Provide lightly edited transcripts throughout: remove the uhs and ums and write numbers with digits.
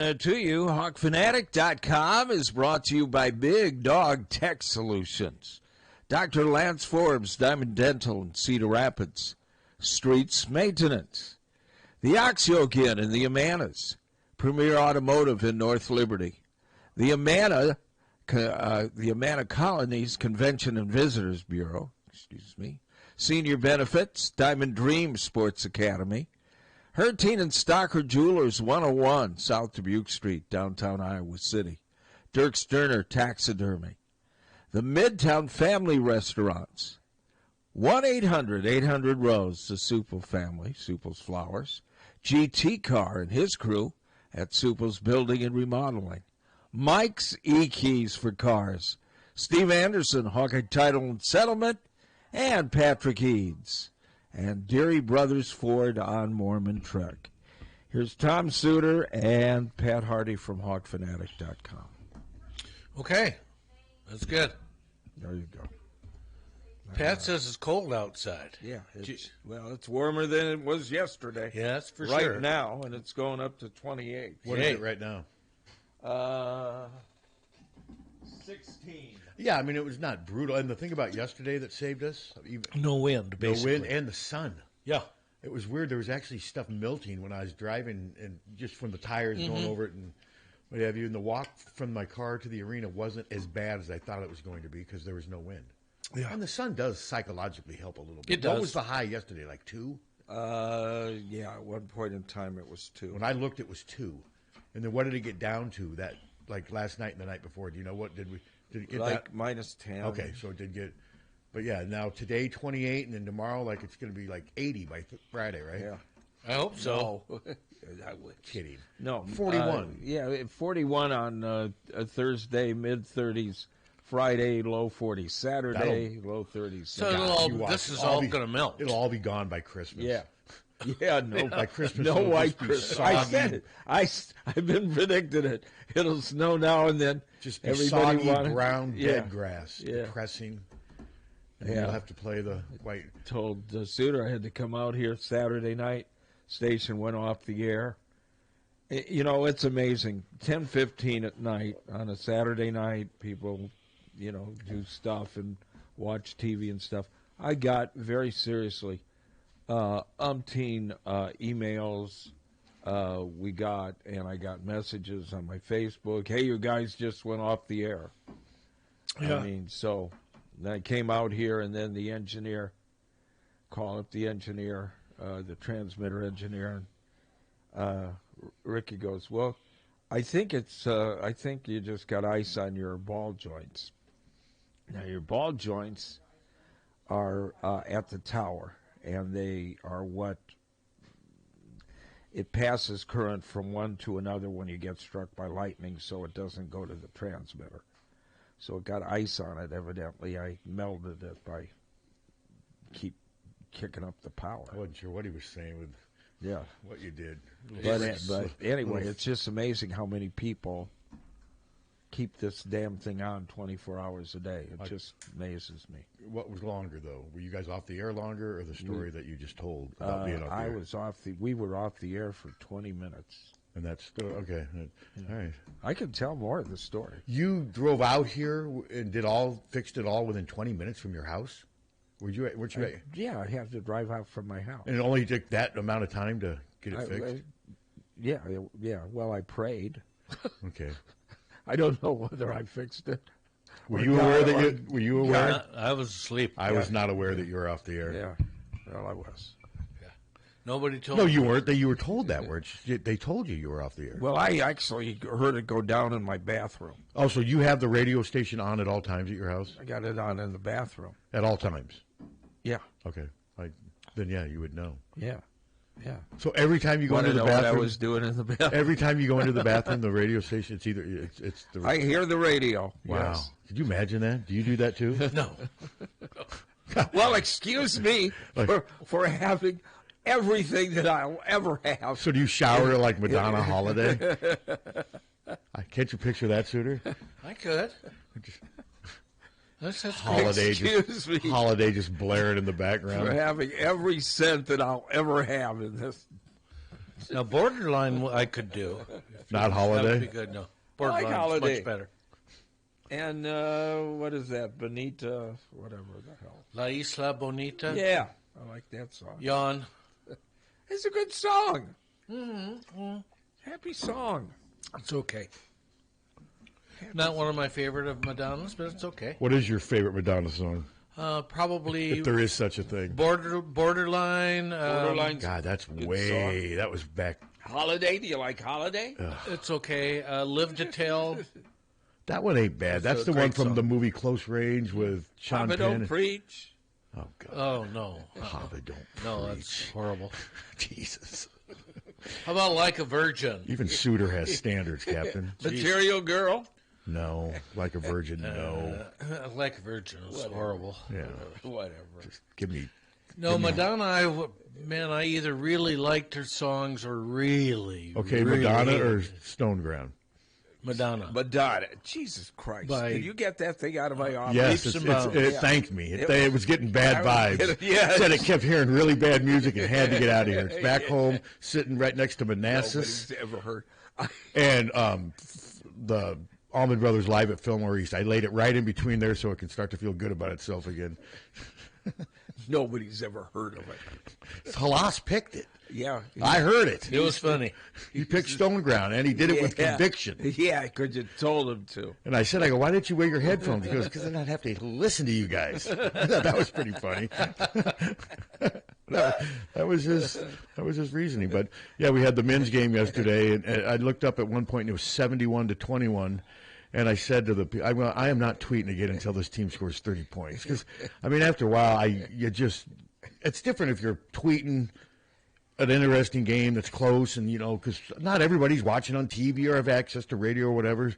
To you, HawkFanatic.com is brought to you by Big Dog Tech Solutions. Dr. Lance Forbes, Diamond Dental in Cedar Rapids. Streets Maintenance. The Oxyoke Inn in the Amanas. Premier Automotive in North Liberty. The Amana Colonies Convention and Visitors Bureau. Senior Benefits. Diamond Dream Sports Academy. Harty and Stocker Jewelers, 101 South Dubuque Street, downtown Iowa City. Dirk Sterner Taxidermy. The Midtown Family Restaurants. 1-800-800-ROSE, the Supple family, Supple's Flowers. GT Car and his crew at Supple's Building and Remodeling. Mike's E-Keys for Cars. Steve Anderson, Hawkeye Title and Settlement. And Patrick Eads. And Deary Brothers Ford on Mormon Truck. Here's Tom Suter and Pat Harty from HawkFanatic.com. Okay, that's good. There you go. Pat says it's cold outside. Yeah, it's warmer than it was yesterday. Yeah, that's for right sure. Right now, and it's going up to 28. What is it right now? 16. Yeah, I mean, it was not brutal. And the thing about yesterday that saved us? No wind, basically. No wind and the sun. Yeah. It was weird. There was actually stuff melting when I was driving, and just from the tires going over it and what have you. And the walk from my car to the arena wasn't as bad as I thought it was going to be because there was no wind. Yeah. And the sun does psychologically help a little bit. It does. What was the high yesterday, like 2? Yeah, at one point in time it was 2. When I looked, it was 2. And then what did it get down to that, like last night and the night before? Do you know what? Did it get like that? minus 10. Okay, so it did get, but yeah, now today 28, and then tomorrow, like it's going to be like 80 by Friday, right? Yeah. I hope so. No. I was Kidding. No. 41. Yeah, 41 on a Thursday, mid-30s. Friday, low 40s. Saturday, low 30s. So this is all going to melt. It'll all be gone by Christmas. Yeah. Yeah, no. By Christmas. No white Christmas. I said it. I've been predicting it. It'll snow now and then. Just be everybody soggy, brown, dead grass. Yeah. Depressing. And yeah. You'll have to play the white. Told Suter I had to come out here Saturday night. Station went off the air. You know, it's amazing. 10:15 at night on a Saturday night, people, do stuff and watch TV and stuff. I got, very seriously, umpteen emails we got, and I got messages on my Facebook. Hey, you guys just went off the air. Yeah. I mean, so then I came out here, and then the engineer, call up the engineer, the transmitter engineer, and Ricky goes, well, I think you just got ice on your ball joints. Now, your ball joints are at the tower, and they are what it passes current from one to another when you get struck by lightning, so it doesn't go to the transmitter. So it got ice on it, evidently. I melded it by keep kicking up the power. I wasn't sure what he was saying with what you did. But anyway, it's just amazing how many people keep this damn thing on 24 hours a day. It just amazes me. What was longer, though? Were you guys off the air longer, or the story that you just told about being off the air? We were off the air for 20 minutes. And that's still, okay. All right. I can tell more of the story. You drove out here and fixed it all within 20 minutes from your house? Weren't you yeah, I had to drive out from my house. And it only took that amount of time to get it fixed? Yeah. Well, I prayed. Okay. I don't know whether I fixed it. Were you aware that were you aware? I was asleep. I was not aware that you were off the air. Yeah. Well, I was. Yeah. Nobody told me. No, you weren't. You were told that, weren't you? They told you were off the air. Well, I actually heard it go down in my bathroom. Oh, so you have the radio station on at all times at your house? I got it on in the bathroom. At all times? Yeah. Okay. Then, you would know. Yeah. Yeah. So every time you go into the bathroom, what I was doing in the bathroom. Every time you go into the bathroom, the radio station, it's the. I hear the radio. Wow. Yes. Could you imagine that? Do you do that too? No. Well, excuse me for having everything that I'll ever have. So do you shower like Madonna Holiday? Can't you picture that, Suter? I could. Holiday just blaring in the background. For having every cent that I'll ever have in this. Now, borderline I could do. Not That Holiday? would be good. No, I like Borderline's Holiday. much better. And what is that? Bonita, whatever the hell. La Isla Bonita. Yeah, I like that song. Yawn. It's a good song. Happy song. It's okay. Not one of my favorite of Madonna's, but it's okay. What is your favorite Madonna song? Probably If there is such a thing. Borderline. Borderline's God, that's good way. That was back. Holiday. Do you like Holiday? It's okay. Live to Tell. That one ain't bad. That's a the one great from song. the movie Close Range with Sean Papa Penn. Don't Preach. Oh, God. Oh, no. Papa Don't No, Preach. that's horrible. Jesus. How about Like a Virgin? Even Suter has standards, Captain. Material Girl. No. Like a Virgin, no. Like a Virgin is horrible. Yeah. Whatever. Give me. No, Madonna, I either really liked her songs or really, Okay, really Madonna hated or it. Stone Ground? Madonna. Madonna. Jesus Christ. By- Did you get that thing out of my office? Yes, Leaps and it bounds. thanked me. It was getting bad I was vibes. getting- yes. Said it kept hearing really bad music and had to get out of here. It's back home, sitting right next to Manassas. Nobody's ever heard. And the Allman Brothers Live at Fillmore East. I laid it right in between there so it can start to feel good about itself again. Nobody's ever heard of it. Halas picked it. Yeah. I heard it. It was funny. He picked Stone Ground, and he did it with Yeah. conviction. Yeah, because you told him to. And I said, why didn't you wear your headphones? He goes, because then I'd have to listen to you guys. I thought that was pretty funny. That was his reasoning. But yeah, we had the men's game yesterday, and I looked up at one point, and it was 71-21. And I said to the people, I am not tweeting again until this team scores 30 points. Because, after a while, it's different if you're tweeting an interesting game that's close, and, because not everybody's watching on TV or have access to radio or whatever.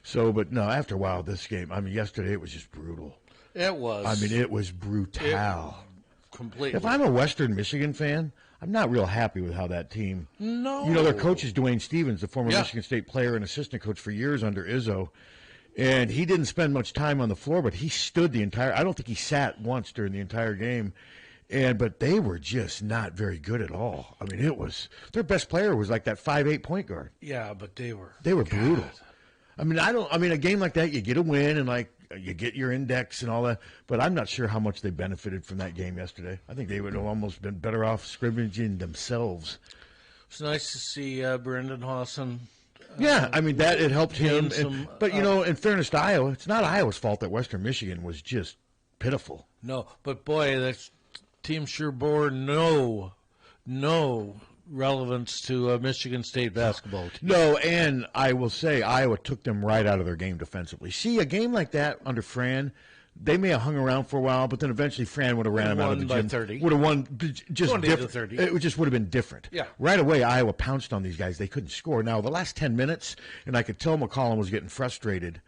So, but no, after a while, this game, yesterday it was just brutal. It was. It was brutal. Completely. If I'm a Western Michigan fan, I'm not real happy with how that team. No. Their coach is Dwayne Stevens, the former Yeah. Michigan State player and assistant coach for years under Izzo. And he didn't spend much time on the floor, but he stood the entire. I don't think he sat once during the entire game. But they were just not very good at all. It was their best player was like that 5'8" point guard. Yeah, but they were. They were brutal. A game like that, you get a win and you get your index and all that. But I'm not sure how much they benefited from that game yesterday. I think they would have almost been better off scrimmaging themselves. It's nice to see Brendan Hawson. Yeah, that it helped him. some, But in fairness to Iowa, it's not Iowa's fault that Western Michigan was just pitiful. No, but boy, that team sure bore no relevance to Michigan State basketball team. No, and I will say Iowa took them right out of their game defensively. See, a game like that under Fran, they may have hung around for a while, but then eventually Fran would have ran them out of the Won by gym. 30. Would have won just 20 to different. 30. It just would have been different. Yeah. Right away, Iowa pounced on these guys. They couldn't score. Now, the last 10 minutes, and I could tell McCollum was getting frustrated.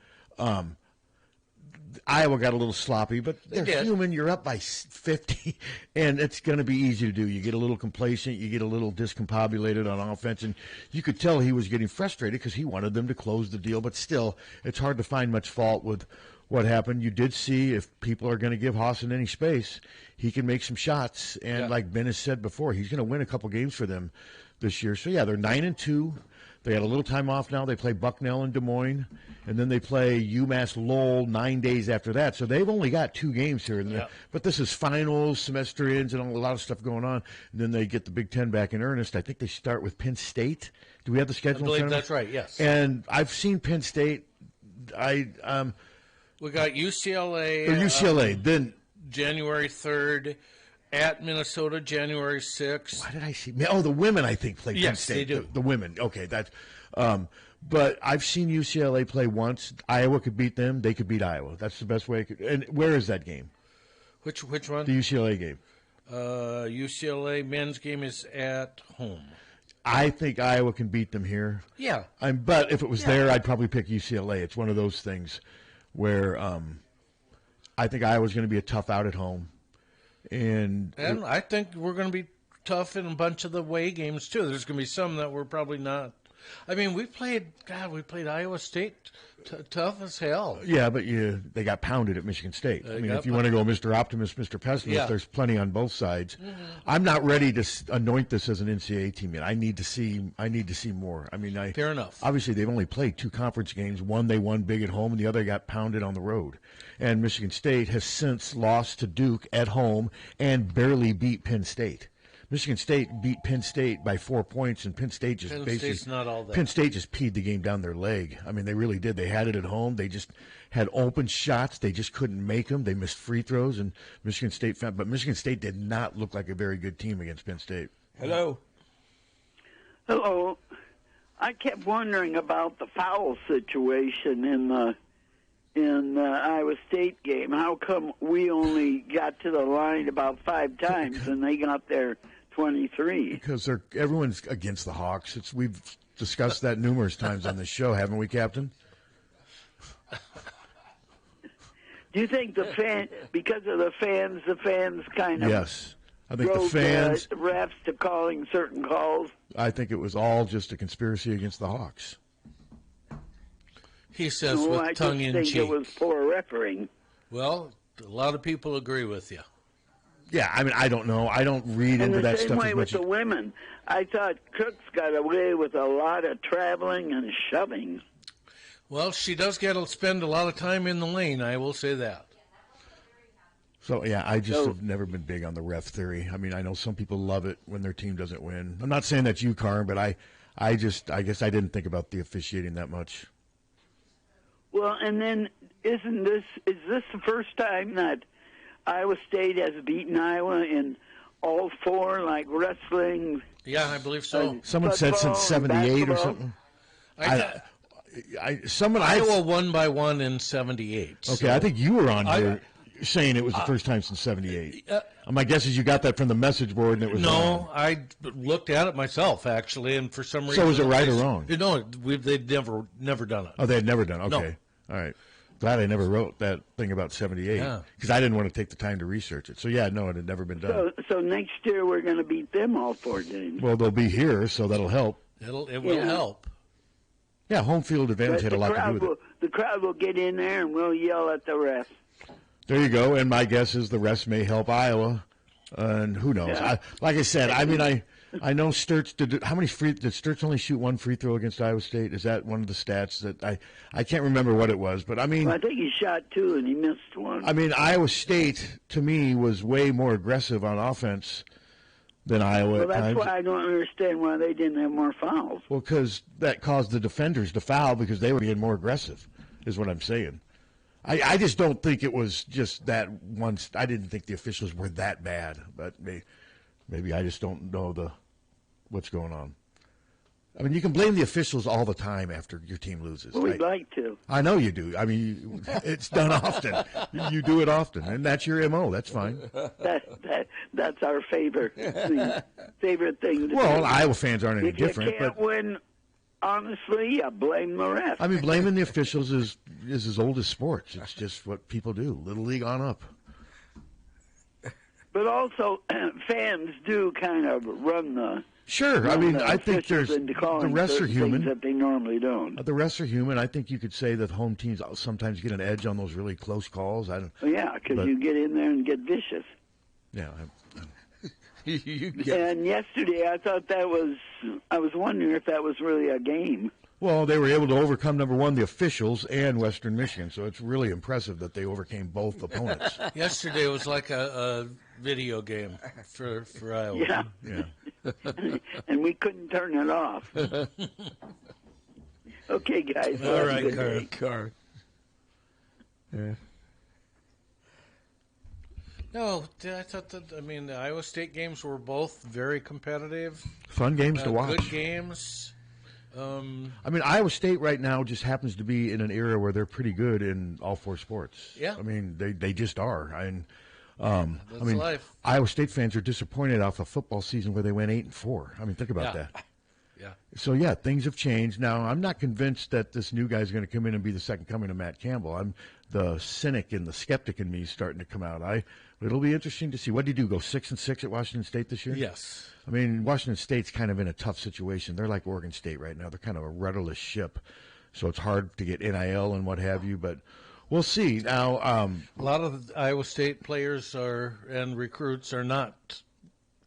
Iowa got a little sloppy, but they're did. human. You're up by 50, and it's going to be easy to do. You get a little complacent. You get a little discombobulated on offense, and you could tell he was getting frustrated because he wanted them to close the deal. But still, it's hard to find much fault with what happened. You did see if people are going to give Hawson any space, he can make some shots. And like Ben has said before, he's going to win a couple games for them this year. So, yeah, they're 9-2. They had a little time off now. They play Bucknell and Des Moines, and then they play UMass Lowell 9 days after that. So they've only got 2 games here. But this is finals, semester ends, and a lot of stuff going on. And then they get the Big Ten back in earnest. I think they start with Penn State. Do we have the schedule? I believe that's right, yes. And I've seen Penn State. We got UCLA. Or UCLA. Then January 3rd. At Minnesota, January 6th. Why did I see? Oh, the women, I think, play Penn Yes, State. they do. The women. Okay, that's. But I've seen UCLA play once. Iowa could beat them. They could beat Iowa. That's the best way. And where is that game? Which one? The UCLA game. UCLA men's game is at home. I think Iowa can beat them here. Yeah. But if it was there, I'd probably pick UCLA. It's one of those things where I think Iowa's going to be a tough out at home. And I think we're going to be tough in a bunch of the away games, too. There's going to be some that we're probably not I mean, we played Iowa State tough as hell. Yeah, but they got pounded at Michigan State. I mean, if you want to go Mr. Optimist, Mr. Pessimist, there's plenty on both sides. Mm-hmm. I'm not ready to anoint this as an NCAA team yet. I need to see more. I mean, fair enough. Obviously, they've only played 2 conference games. One they won big at home, and the other got pounded on the road. And Michigan State has since lost to Duke at home and barely beat Penn State. Michigan State beat Penn State by 4 points, and Penn State just State's not all that. Penn State just peed the game down their leg. I mean, they really did. They had it at home. They just had open shots. They just couldn't make them. They missed free throws, and Michigan State did not look like a very good team against Penn State. Hello. Hello. I kept wondering about the foul situation in the Iowa State game. How come we only got to the line about 5 times and they got there 23? Because everyone's against the Hawks. We've discussed that numerous times on this show, haven't we, Captain? Do you think because of the fans kind of yes. I think the fans, the refs to calling certain calls? I think it was all just a conspiracy against the Hawks. He says with tongue in cheek. I just think it was poor refereeing. Well, a lot of people agree with you. Yeah, I mean, I don't know. I don't read into that stuff as much. And the same way with the women. I thought Cooks got away with a lot of traveling and shoving. Well, she does get to spend a lot of time in the lane, I will say that. So, yeah, I just have never been big on the ref theory. I mean, I know some people love it when their team doesn't win. I'm not saying that's you, Carm, but I guess I didn't think about the officiating that much. Well, and then is this the first time that Iowa State has beaten Iowa in all 4, like wrestling? Yeah, I believe so. Someone said since '78 or something. Iowa won by 1 in '78. Okay, so I think you were on here saying it was the first time since '78. My guess is you got that from the message board, and it was wrong. I looked at it myself actually, and for some reason. So was it right or wrong? No, they'd never done it. Oh, they had never done it. Okay, no. All right. Glad I never wrote that thing about '78 because I didn't want to take the time to research it. So yeah, no, it had never been done. So next year we're going to beat them all 4 games. Well, they'll be here, so that'll help. It will help. Yeah, home field advantage had a lot to do with it. The crowd will get in there and we'll yell at the refs. There you go. And my guess is the refs may help Iowa, and who knows? Yeah. Like I said, I mean, I know Sturts did. How many did Sturts only shoot 1 free throw against Iowa State? Is that one of the stats that I can't remember what it was, but I mean, I think he shot 2 and he missed 1. I mean, Iowa State to me was way more aggressive on offense than Iowa. Well, at that's times. why I don't understand why they didn't have more fouls. Well, because that caused the defenders to foul because they were being more aggressive, is what I'm saying. I just don't think it was just that once. I didn't think the officials were that bad, but maybe I just don't know what's going on. I mean, you can blame the officials all the time after your team loses. Well, we'd like to. I know you do. I mean, it's done often. You do it often, and that's your MO. That's fine. That's our favorite thing to do. Well, Iowa fans aren't any if different. You can't win, honestly, blame the refs. I mean, blaming the officials is as old as sports. It's just what people do. Little league on up. But also, fans do kind of run the. Sure, I mean, I think the refs are human. That they normally don't. The refs are human. I think you could say that home teams sometimes get an edge on those really close calls. Yeah, because you get in there and get vicious. Yeah. And yesterday, I thought I was wondering if that was really a game. Well, they were able to overcome, number one, the officials and Western Michigan, so it's really impressive that they overcame both opponents. Yesterday was like a video game for Iowa. Yeah. And we couldn't turn it off. Okay, guys. All right, Car. Yeah. No, I thought the Iowa State games were both very competitive. Fun games to watch. Good games. I mean, Iowa State right now just happens to be in an era where they're pretty good in all 4 sports. Yeah. I mean, they just are. That's life. Iowa State fans are disappointed off a football season where they went 8-4. I mean, think about that. Yeah. So, things have changed. Now, I'm not convinced that this new guy's going to come in and be the second coming of Matt Campbell. the cynic and the skeptic in me is starting to come out. It'll be interesting to see. What did you do? Go 6-6 at Washington State this year? Yes. I mean, Washington State's kind of in a tough situation. They're like Oregon State right now. They're kind of a rudderless ship, so it's hard to get NIL and what have you. But we'll see. Now, a lot of the Iowa State players and recruits are not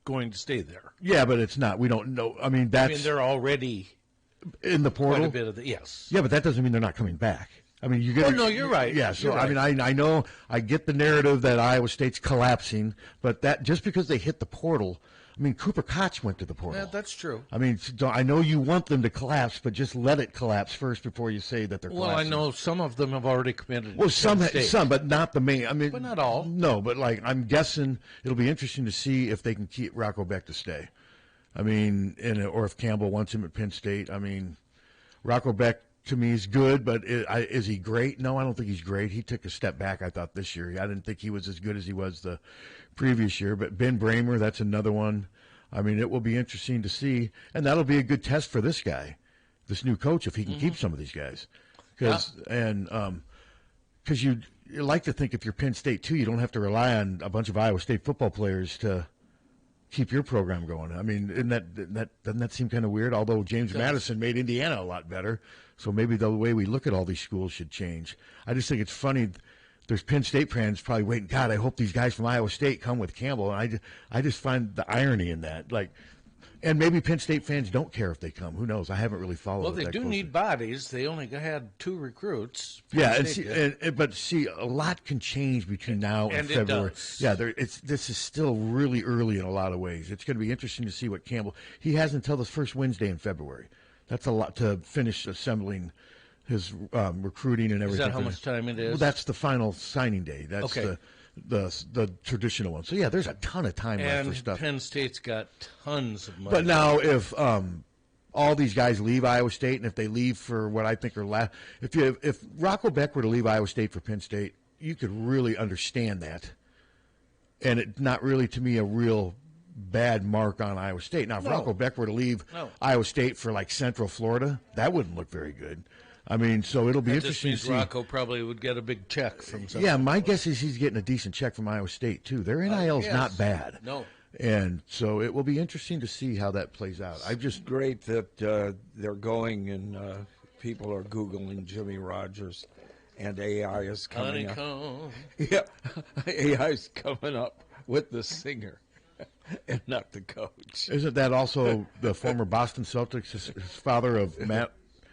going to stay there. Yeah, but it's not. We don't know. I mean, they're already in the portal. Quite a bit of yes. Yeah, but that doesn't mean they're not coming back. I mean, you're going. Oh no, you're right. Yeah, so right. I mean, I know I get the narrative that Iowa State's collapsing, but that just because they hit the portal, I mean, Cooper Koch went to the portal. Yeah, that's true. I mean, I know you want them to collapse, but just let it collapse first before you say that they're collapsing. Well, I know some of them have already committed. Well, some, but not the main. I mean, but not all. No, but like I'm guessing it'll be interesting to see if they can keep Rocco Beck to stay. I mean, or if Campbell wants him at Penn State. I mean, Rocco Beck to me is good, but is he great? No, I don't think he's great. He took a step back, I thought, this year. I didn't think he was as good as he was the previous year. But Ben Bramer, that's another one. I mean, it will be interesting to see, and that'll be a good test for this guy, this new coach, if he can keep some of these guys. Because you like to think if you're Penn State, too, you don't have to rely on a bunch of Iowa State football players to keep your program going. I mean, doesn't that seem kind of weird? Although James Madison made Indiana a lot better, so maybe the way we look at all these schools should change. I just think it's funny. There's Penn State fans probably waiting. God, I hope these guys from Iowa State come with Campbell. And I just find the irony in that. Like, and maybe Penn State fans don't care if they come. Who knows? I haven't really followed. Well, they do closely. need bodies. They only had 2 recruits. Yeah, but a lot can change between now and February. It does. Yeah, this is still really early in a lot of ways. It's going to be interesting to see what Campbell. He has until the first Wednesday in February. That's a lot to finish assembling his recruiting and everything. Is that how much time it is? Well, that's the final signing day. That's okay. the traditional one. So yeah, there's a ton of time left for stuff. Penn State's got tons of money. But now, if all these guys leave Iowa State, and if they leave for what I think are if Rocco Beck were to leave Iowa State for Penn State, you could really understand that, and it's not really to me a real bad mark on Iowa State. Now, if Rocco Beck were to leave Iowa State for like Central Florida, that wouldn't look very good. I mean, so it'll be interesting to see. Rocco probably would get a big check from something. Yeah, my guess is he's getting a decent check from Iowa State, too. Their NIL's not bad. No. And so it will be interesting to see how that plays out. Great that they're going and people are Googling Jimmy Rogers and AI is coming up. Yeah, AI is coming up with the singer and not the coach. Isn't that also the former Boston Celtics, his father of Matt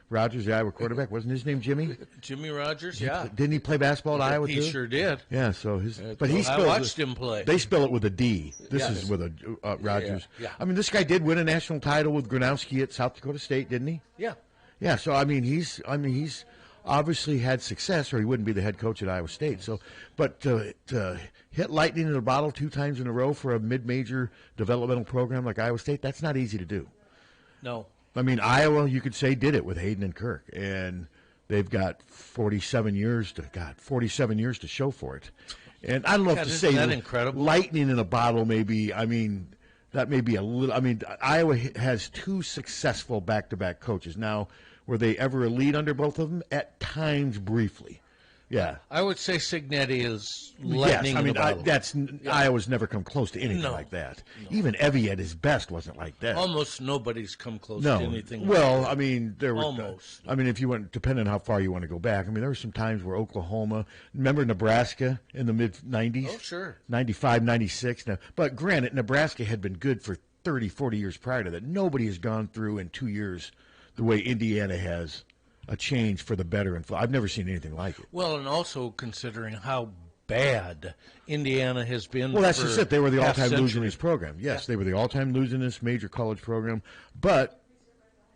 Rogers, the Iowa quarterback? Wasn't his name Jimmy? Jimmy Rogers, yeah. Didn't he play basketball at Iowa, too? He sure did. Yeah, so I watched him play. They spell it with a D. This is with a Rogers. Yeah. I mean, this guy did win a national title with Gronowski at South Dakota State, didn't he? Yeah. Yeah, so I mean, he's obviously had success, or he wouldn't be the head coach at Iowa State. So, but to hit lightning in a bottle 2 times in a row for a mid-major developmental program like Iowa State, that's not easy to do. No. I mean, Iowa, you could say, did it with Hayden and Kirk, and they've got 47 years to show for it. And I don't know if to say that incredible? Lightning in a bottle, maybe. I mean, that may be a little. I mean, Iowa has 2 successful back-to-back coaches. Now, were they ever elite under both of them? At times, briefly. Yeah. I would say Signetti is lightning in a bottle. Iowa's never come close to anything like that. No. Even Evie at his best wasn't like that. Almost nobody's come close to anything well, like that. I mean, there were almost. I mean, if you went, depending on how far you want to go back, I mean, there were some times where Oklahoma, remember Nebraska in the mid-'90s? Oh, sure. 95, 96. Now, but granted, Nebraska had been good for 30, 40 years prior to that. Nobody has gone through in 2 years the way Indiana has. A change for the better. I've never seen anything like it. Well, and also considering how bad Indiana has been. Well, that's just it. They were the all-time century. losingest program. Yes, they were the all-time losingest major college program. But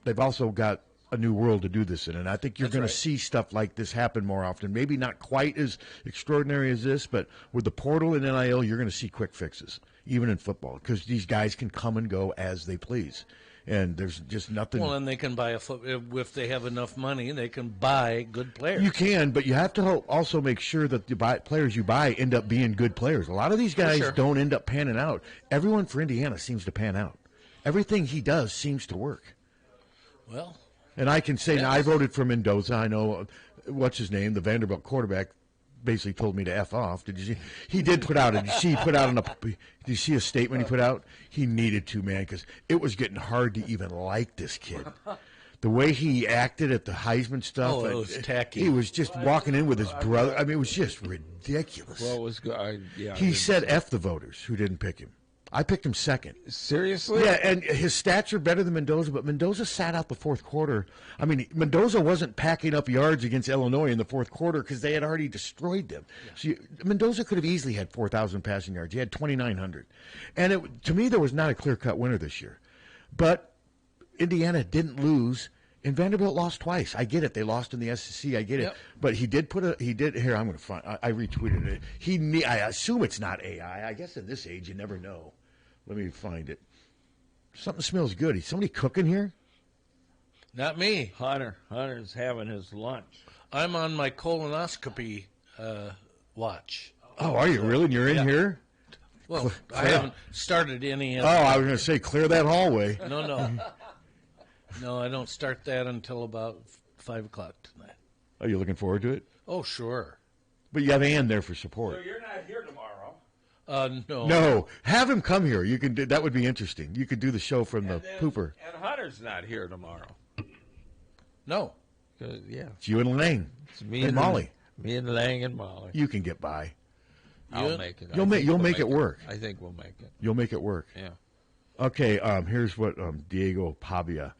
they've also got a new world to do this in. And I think you're going to see stuff like this happen more often. Maybe not quite as extraordinary as this, but with the portal and NIL, you're going to see quick fixes, even in football, because these guys can come and go as they please. And there's just nothing. Well, and they can buy if they have enough money, they can buy good players. You can, but you have to also make sure that the players you buy end up being good players. A lot of these guys don't end up panning out. Everyone for Indiana seems to pan out. Everything he does seems to work. Well, and I can say now I voted for Mendoza. I know what's his name, the Vanderbilt quarterback. basically told me to F off. Did you see? He did put out. Did you see a statement he put out? He needed to, man, because it was getting hard to even like this kid. The way he acted at the Heisman stuff. Oh, it was tacky. He was just walking in with his brother. I mean, it was just ridiculous. Well, it was good. Yeah. He said F the voters who didn't pick him. I picked him second. Seriously? Yeah, and his stats are better than Mendoza, but Mendoza sat out the fourth quarter. I mean, Mendoza wasn't packing up yards against Illinois in the fourth quarter because they had already destroyed them. Yeah. So Mendoza could have easily had 4,000 passing yards. He had 2,900. And to me, there was not a clear-cut winner this year. But Indiana didn't lose, and Vanderbilt lost twice. I get it. They lost in the SEC. I get it. But he did here, I'm going to find, I retweeted it. I assume it's not AI. I guess in this age, you never know. Let me find it. Something smells good. Is somebody cooking here? Not me. Hunter's having his lunch. I'm on my colonoscopy watch. Oh, are you really? And you're in here? Well, I haven't started any. I was going to say, clear that hallway. No. No, I don't start that until about 5 o'clock tonight. Are you looking forward to it? Oh, sure. But you have Ann there for support. So you're not here tomorrow. No. No, have him come here. You can do that. Would be interesting. You could do the show from the pooper. And Hunter's not here tomorrow. No. Yeah, It's you and Lang. it's me and Molly. Me and Lang and Molly. You can get by. I'll make it. You'll make it work. I think we'll make it. You'll make it work. Yeah. Okay. Here's what Diego Pavia.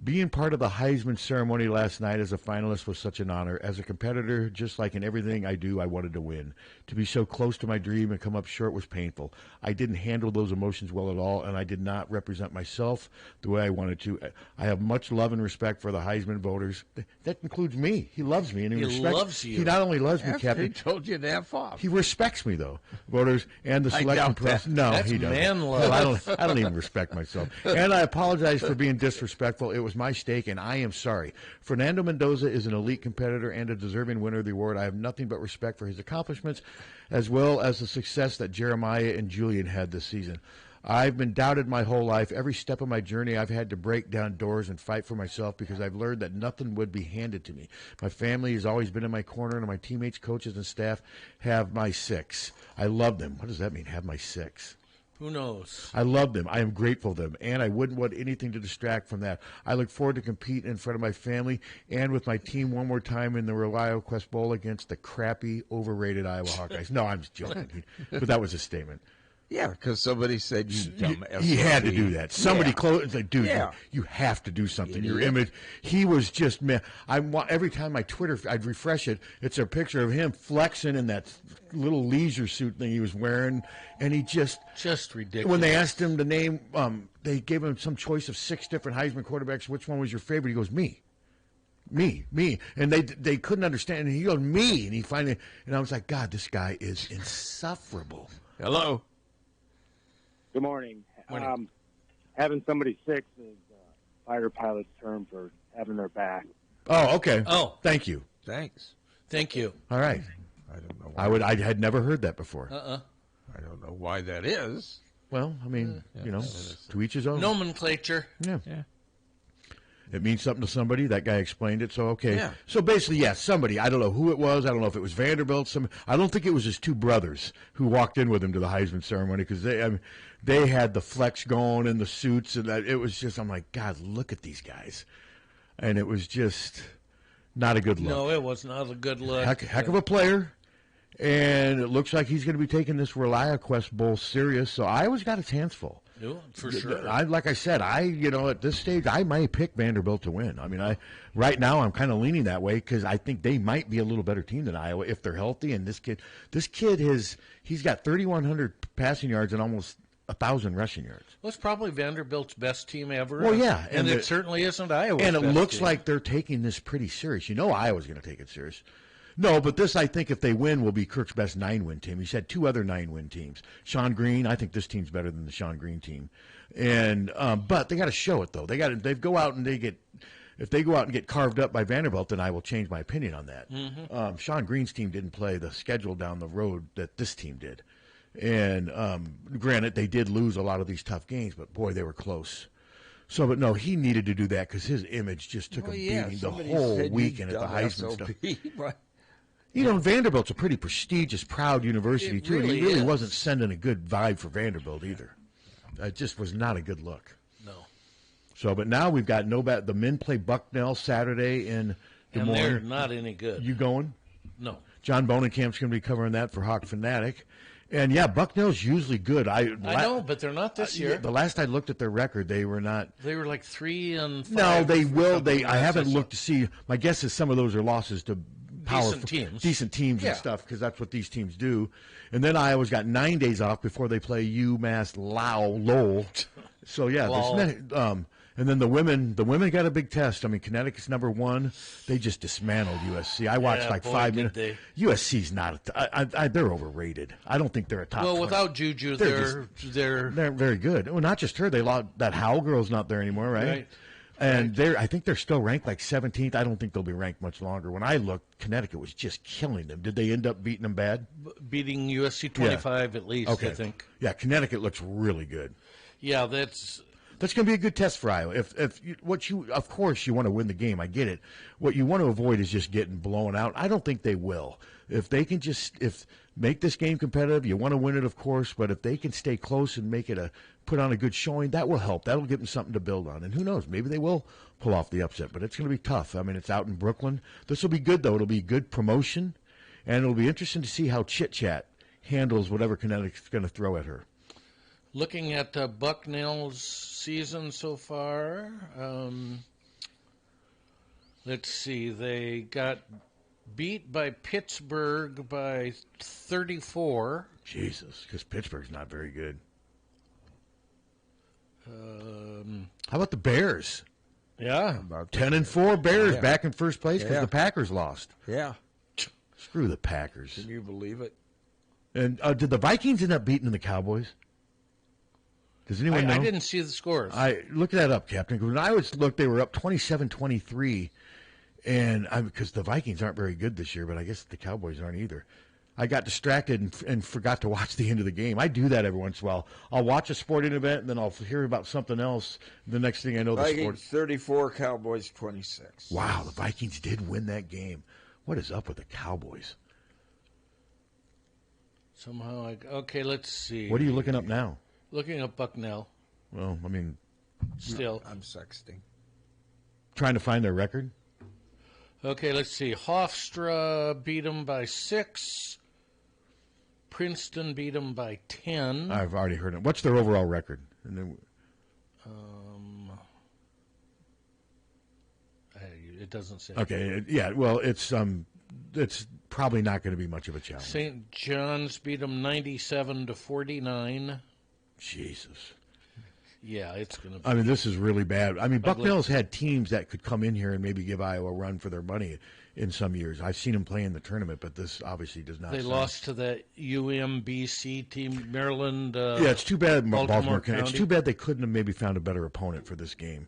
Being part of the Heisman ceremony last night as a finalist was such an honor. As a competitor, just like in everything I do, I wanted to win. To be so close to my dream and come up short was painful. I didn't handle those emotions well at all, and I did not represent myself the way I wanted to. I have much love and respect for the Heisman voters. That includes me. He loves me, and he loves you. He not only loves me, After Captain. he told you to F off. He respects me, though, voters and the selection doubt process. that. No, That's he doesn't. man Well, love. I don't even respect myself. And I apologize for being disrespectful. It was my mistake, and I am sorry. Fernando Mendoza is an elite competitor and a deserving winner of the award. I have nothing but respect for his accomplishments, as well as the success that Jeremiah and Julian had this season. I've been doubted my whole life. Every step of my journey, I've had to break down doors and fight for myself because I've learned that nothing would be handed to me. My family has always been in my corner, and my teammates, coaches, and staff have my six. I love them. What does that mean, have my six? Who knows? I love them. I am grateful to them, and I wouldn't want anything to distract from that. I look forward to competing in front of my family and with my team one more time in the Reliable Quest Bowl against the crappy, overrated Iowa Hawkeyes. No, I'm just joking. But that was a statement. Yeah, because somebody said you dumb He had to SOB. do that. Somebody Yeah. close like, dude, Yeah. you have to do something. Your Idiot. image. He was just man. Every time my Twitter, I'd refresh it. It's a picture of him flexing in that little leisure suit thing he was wearing, and he just ridiculous. when they asked him to name, they gave him some choice of 6 different Heisman quarterbacks. Which one was your favorite? He goes, me, and they couldn't understand. And he goes, me, and he finally, and I was like, God, this guy is insufferable. Hello. Good morning. Morning. Having somebody sick is fighter pilot's term for having their back. Oh, okay. Oh. Thank you. Thanks. Thank you. All right. I don't know. Why. I had never heard that before. I don't know why that is. Well, I mean, to each his own. Nomenclature. Yeah. Yeah. It means something to somebody. That guy explained it. So, okay. Yeah. So basically, yes, somebody. I don't know who it was. I don't know if it was Vanderbilt. I don't think it was his 2 brothers who walked in with him to the Heisman ceremony because they had the flex going and the suits. And it was just, I'm like, God, look at these guys. And it was just not a good look. No, it was not a good look. Heck of a player. And it looks like he's going to be taking this Reliable Quest Bowl serious. So Iowa's got its hands full. Yeah, for sure. Like I said, at this stage, I might pick Vanderbilt to win. I mean, right now I'm kind of leaning that way because I think they might be a little better team than Iowa if they're healthy. And this kid he's got 3,100 passing yards and almost 1,000 rushing yards. Well, it's probably Vanderbilt's best team ever. Well, yeah, and it certainly isn't Iowa's And it best looks team. like they're taking this pretty serious. You know, Iowa's going to take it serious. No, but this, I think, if they win, will be Kirk's best 9-win team. He's had 2 other 9-win teams. Sean Green, I think this team's better than the Sean Green team. And but they got to show it though. They go out and if they go out and get carved up by Vanderbilt, then I will change my opinion on that. Mm-hmm. Sean Green's team didn't play the schedule down the road that this team did. And granted, they did lose a lot of these tough games, but boy, they were close. So, but no, he needed to do that because his image just took a beating the whole weekend at the Heisman stuff. Right. Vanderbilt's a pretty prestigious, proud university, It too. And he really really is. wasn't sending a good vibe for Vanderbilt either. It just was not a good look. No. So, but now we've got the men play Bucknell Saturday in Des And Moines. they're not any good. You going? No. John Bonenkamp's going to be covering that for Hawk Fanatic. And, yeah, Bucknell's usually good. I know, but they're not this year. The last I looked at their record, they were not. They were like 3-5. No, they will. something I like haven't that. looked to see. My guess is some of those are losses to decent teams Yeah. and stuff, because that's what these teams do. And then Iowa's got 9 days off before they play UMass Lowell. So yeah, and then the women got a big test. I mean, Connecticut's number 1. They just dismantled USC. I watched Yeah, like boy, 5 did minutes. they. USC's not. They're overrated. I don't think they're a top. Well, 20. without Juju, They're they're very good. Well, not just her. They lost that Howell girl's not there anymore, right? Right. And I think they're still ranked like 17th. I don't think they'll be ranked much longer. When I looked, Connecticut was just killing them. Did they end up beating them bad? beating USC 25 at least. Okay. I think. Yeah, Connecticut looks really good. Yeah, that's. That's going to be a good test for Iowa. Of course, you want to win the game. I get it. What you want to avoid is just getting blown out. I don't think they will. If they can make this game competitive, you want to win it, of course. But if they can stay close and put on a good showing, that will help. That'll give them something to build on. And who knows? Maybe they will pull off the upset. But it's going to be tough. I mean, it's out in Brooklyn. This will be good, though. It'll be good promotion, and it'll be interesting to see how Chit Chat handles whatever Connecticut's going to throw at her. Looking at Bucknell's season so far, let's see. They got beat by Pittsburgh by 34. Jesus, because Pittsburgh's not very good. Um, How about the Bears? yeah. 10-4 Bears Yeah. back in first place because Yeah. the Packers lost. Yeah. Screw the Packers. Can you believe it? And did the Vikings end up beating the Cowboys? Does anyone know? I didn't see the scores. I look that up, Captain. When I looked, they were up 27-23, and because the Vikings aren't very good this year, but I guess the Cowboys aren't either. I got distracted and forgot to watch the end of the game. I do that every once in a while. I'll watch a sporting event, and then I'll hear about something else. The next thing I know, the sport. Vikings 34, Cowboys 26. Wow, the Vikings did win that game. What is up with the Cowboys? Somehow, okay, let's see. What are you looking up now? Looking up Bucknell Well, I mean, still. I'm sexting. trying to find their record. Okay, let's see. Hofstra beat them by 6. Princeton beat them by 10. I've already heard it. What's their overall record? And then, It doesn't say. okay, yeah. Well, it's probably not going to be much of a challenge. St. John's beat them 97-49. Jesus. Yeah, it's going to be. I mean, this is really bad. I mean, Bucknell's had teams that could come in here and maybe give Iowa a run for their money in some years. I've seen them play in the tournament, but this obviously does not. They sound- lost to the UMBC team, Maryland. Yeah, it's too bad. Baltimore County. It's County. too bad they couldn't have maybe found a better opponent for this game.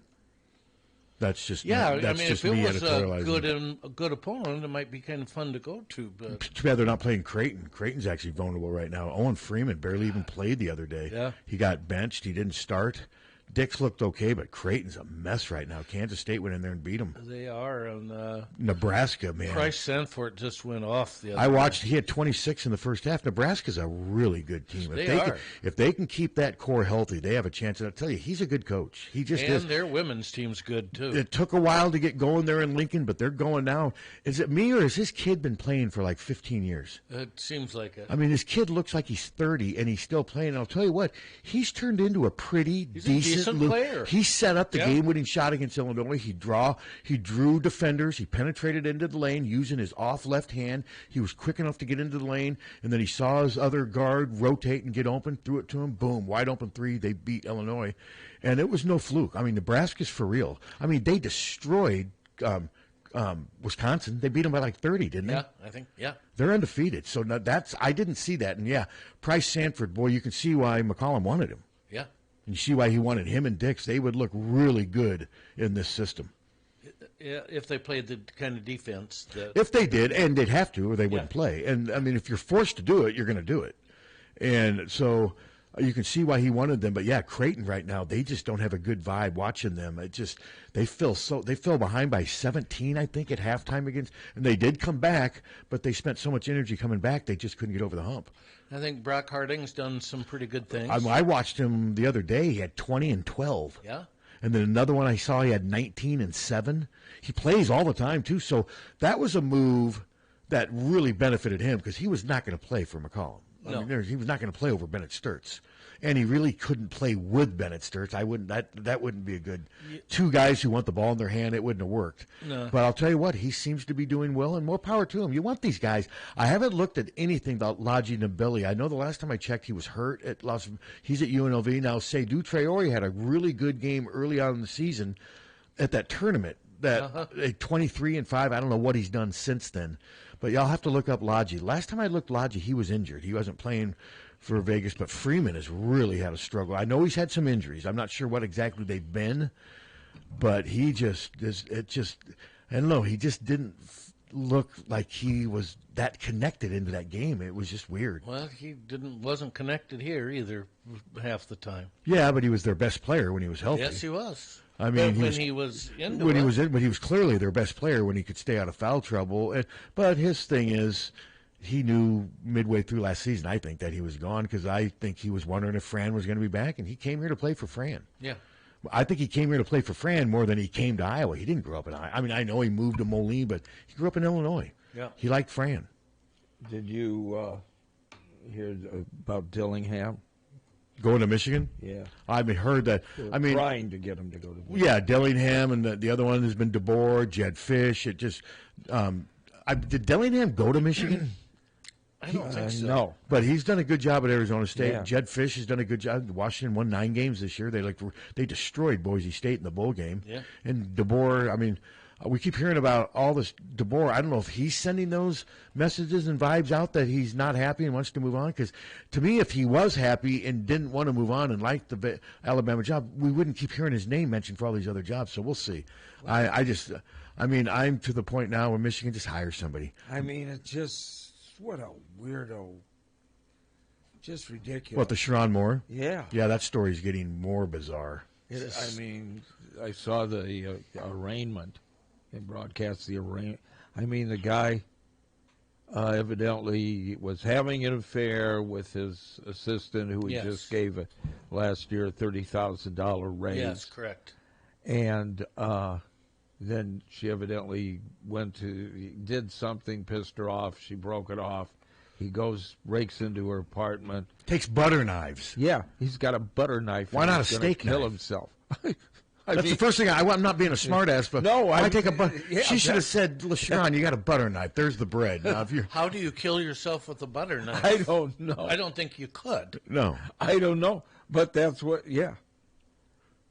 That's just Yeah, that's I mean, just if it me was a editorializing. good opponent, it might be kind of fun to go to. But Too bad they're not playing Creighton. Creighton's actually vulnerable right now. Owen Freeman barely even played the other day. Yeah. He got benched. He didn't start. Dix looked okay, but Creighton's a mess right now. Kansas State went in there and beat them. they are. And Nebraska, man. Price Sanford just went off the other I day. watched. He had 26 in the first half. Nebraska's a really good team. They are. If they can keep that core healthy, they have a chance. And I'll tell you, he's a good coach. He just And is. their women's team's good, too. It took a while to get going there in Lincoln, but they're going now. Is it me or has his kid been playing for like 15 years? It seems like it. I mean, his kid looks like he's 30 and he's still playing. And I'll tell you what, he's turned into a pretty He's a decent player. He set up the Yeah. game-winning shot against Illinois. He drew defenders. He penetrated into the lane using his off left hand. He was quick enough to get into the lane, and then he saw his other guard rotate and get open, threw it to him, boom, wide open three. They beat Illinois, and it was no fluke. I mean, Nebraska's for real. I mean, they destroyed Wisconsin. They beat them by like 30, didn't they? Yeah, I think. Yeah. They're undefeated. So now I didn't see that. And yeah, Price Sanford, boy, you can see why McCollum wanted him. Yeah. And you see why he wanted him and Dix. They would look really good in this system. Yeah, if they played the kind of defense that If they did, and they'd have to, or they wouldn't play. And I mean, if you're forced to do it, you're going to do it. And so you can see why he wanted them. But yeah, Creighton right now, they just don't have a good vibe watching them. They fell behind by 17, I think, at halftime against, and they did come back, but they spent so much energy coming back, they just couldn't get over the hump. I think Brock Harding's done some pretty good things. I watched him the other day. He had 20 and 12. Yeah. And then another one I saw, he had 19 and 7. He plays all the time, too. So that was a move that really benefited him because he was not going to play for McCollum. No. He was not going to play over Bennett Sturts. And he really couldn't play with Bennett Sturts. That wouldn't be a good two guys who want the ball in their hand. It wouldn't have worked. No. But I'll tell you what, he seems to be doing well, and more power to him. You want these guys. I haven't looked at anything about Laji Nabili. I know the last time I checked, he was hurt at he's at UNLV now. Seydou Traore had a really good game early on in the season at that tournament. That 23 and 5. I don't know what he's done since then, but y'all have to look up Laji. Last time I looked, Laji, he was injured. He wasn't playing for Vegas, but Freeman has really had a struggle. I know he's had some injuries. I'm not sure what exactly they've been, but he just I don't know. He just didn't look like he was that connected into that game. It was just weird. Well, wasn't connected here either half the time. Yeah, but he was their best player when he was healthy. Yes, he was. I mean, but he was clearly their best player when he could stay out of foul trouble. But his thing is, he knew midway through last season, I think, that he was gone because I think he was wondering if Fran was going to be back, and he came here to play for Fran. Yeah. I think he came here to play for Fran more than he came to Iowa. He didn't grow up in Iowa. I mean, I know he moved to Moline, but he grew up in Illinois. Yeah. He liked Fran. Did you hear about Dillingham? Going to Michigan? Yeah. I've heard that. Trying to get him to go to Michigan. Yeah, Dillingham, and the other one has been DeBoer, Jed Fish. It just did Dillingham go to Michigan? I don't think so. No. But he's done a good job at Arizona State. Yeah. Jed Fish has done a good job. Washington won 9 games this year. They destroyed Boise State in the bowl game. Yeah. And DeBoer, we keep hearing about all this DeBoer. I don't know if he's sending those messages and vibes out that he's not happy and wants to move on. Because to me, if he was happy and didn't want to move on and liked the Alabama job, we wouldn't keep hearing his name mentioned for all these other jobs. So we'll see. I'm to the point now where Michigan just hires somebody. It's just, what a weirdo. Just ridiculous. What, the Sharon Moore? Yeah. Yeah, that story's getting more bizarre. I saw the arraignment. They broadcast the arraignment. The guy evidently was having an affair with his assistant, who he just gave last year a $30,000 raise. Yes, correct. And then she evidently did something, pissed her off. She broke it off. He rakes into her apartment. Takes butter knives. Yeah, he's got a butter knife. Why not a he's steak kill knife? Himself. That's the first thing. I'm not being a smartass, but no, I take a butter. Yeah, she should have said, "Sharon, you got a butter knife. There's the bread." Now, if How do you kill yourself with a butter knife? I don't know. I don't think you could. No, I don't know. But that's what. Yeah,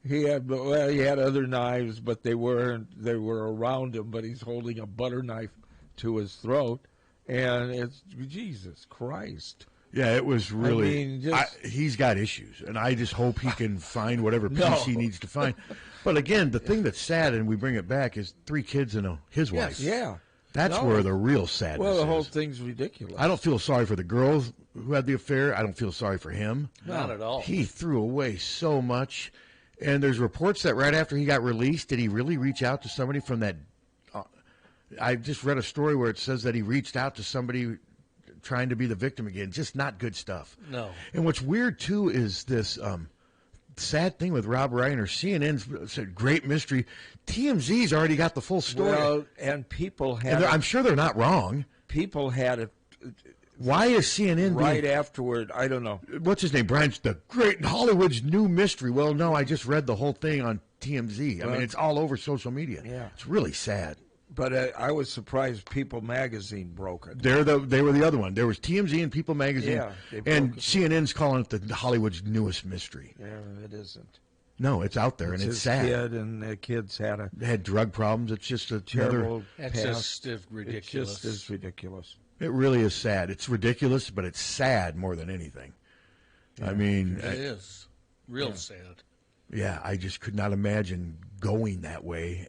he had other knives, but they were around him. But he's holding a butter knife to his throat, and it's Jesus Christ. yeah, it was really. He's got issues, and I just hope he can find whatever peace he needs to find. But again, the thing that's sad, and we bring it back, is 3 kids and his wife. Yeah. That's where the real sadness Well, the whole is. thing's ridiculous. I don't feel sorry for the girls who had the affair. I don't feel sorry for him. Not at all. He threw away so much. And there's reports that right after he got released, did he really reach out to somebody from that? I just read a story where it says that he reached out to somebody trying to be the victim again. Just not good stuff. No. And what's weird, too, is this sad thing with Rob Reiner. CNN's said great mystery. TMZ's already got the full story. Well, and people had. I'm sure they're not wrong. People had it. Why is CNN right afterward? I don't know. What's his name? Brian's the great Hollywood's new mystery. Well, no, I just read the whole thing on TMZ. It's all over social media. Yeah, it's really sad. But I was surprised People Magazine broke it. They were the other one. There was TMZ and People Magazine, and CNN's calling it the Hollywood's newest mystery. Yeah, it isn't. No, it's out there, and it's sad. Kid and the kids had drug problems. It's just a terrible. It's just ridiculous. It's just as ridiculous. It really is sad. It's ridiculous, but it's sad more than anything. Yeah, it is real sad. Yeah, I just could not imagine going that way.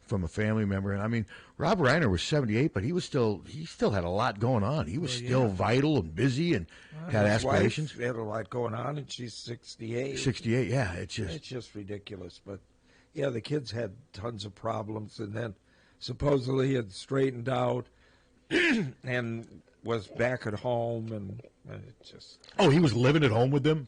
from a family member. And I mean, Rob Reiner was 78, but he still had a lot going on. He was still vital and busy and had His aspirations. wife had a lot going on, and she's 68. 68, yeah. It's just ridiculous. But yeah, the kids had tons of problems, and then supposedly he had straightened out and was back at home, and it just. Oh, he was living at home with them?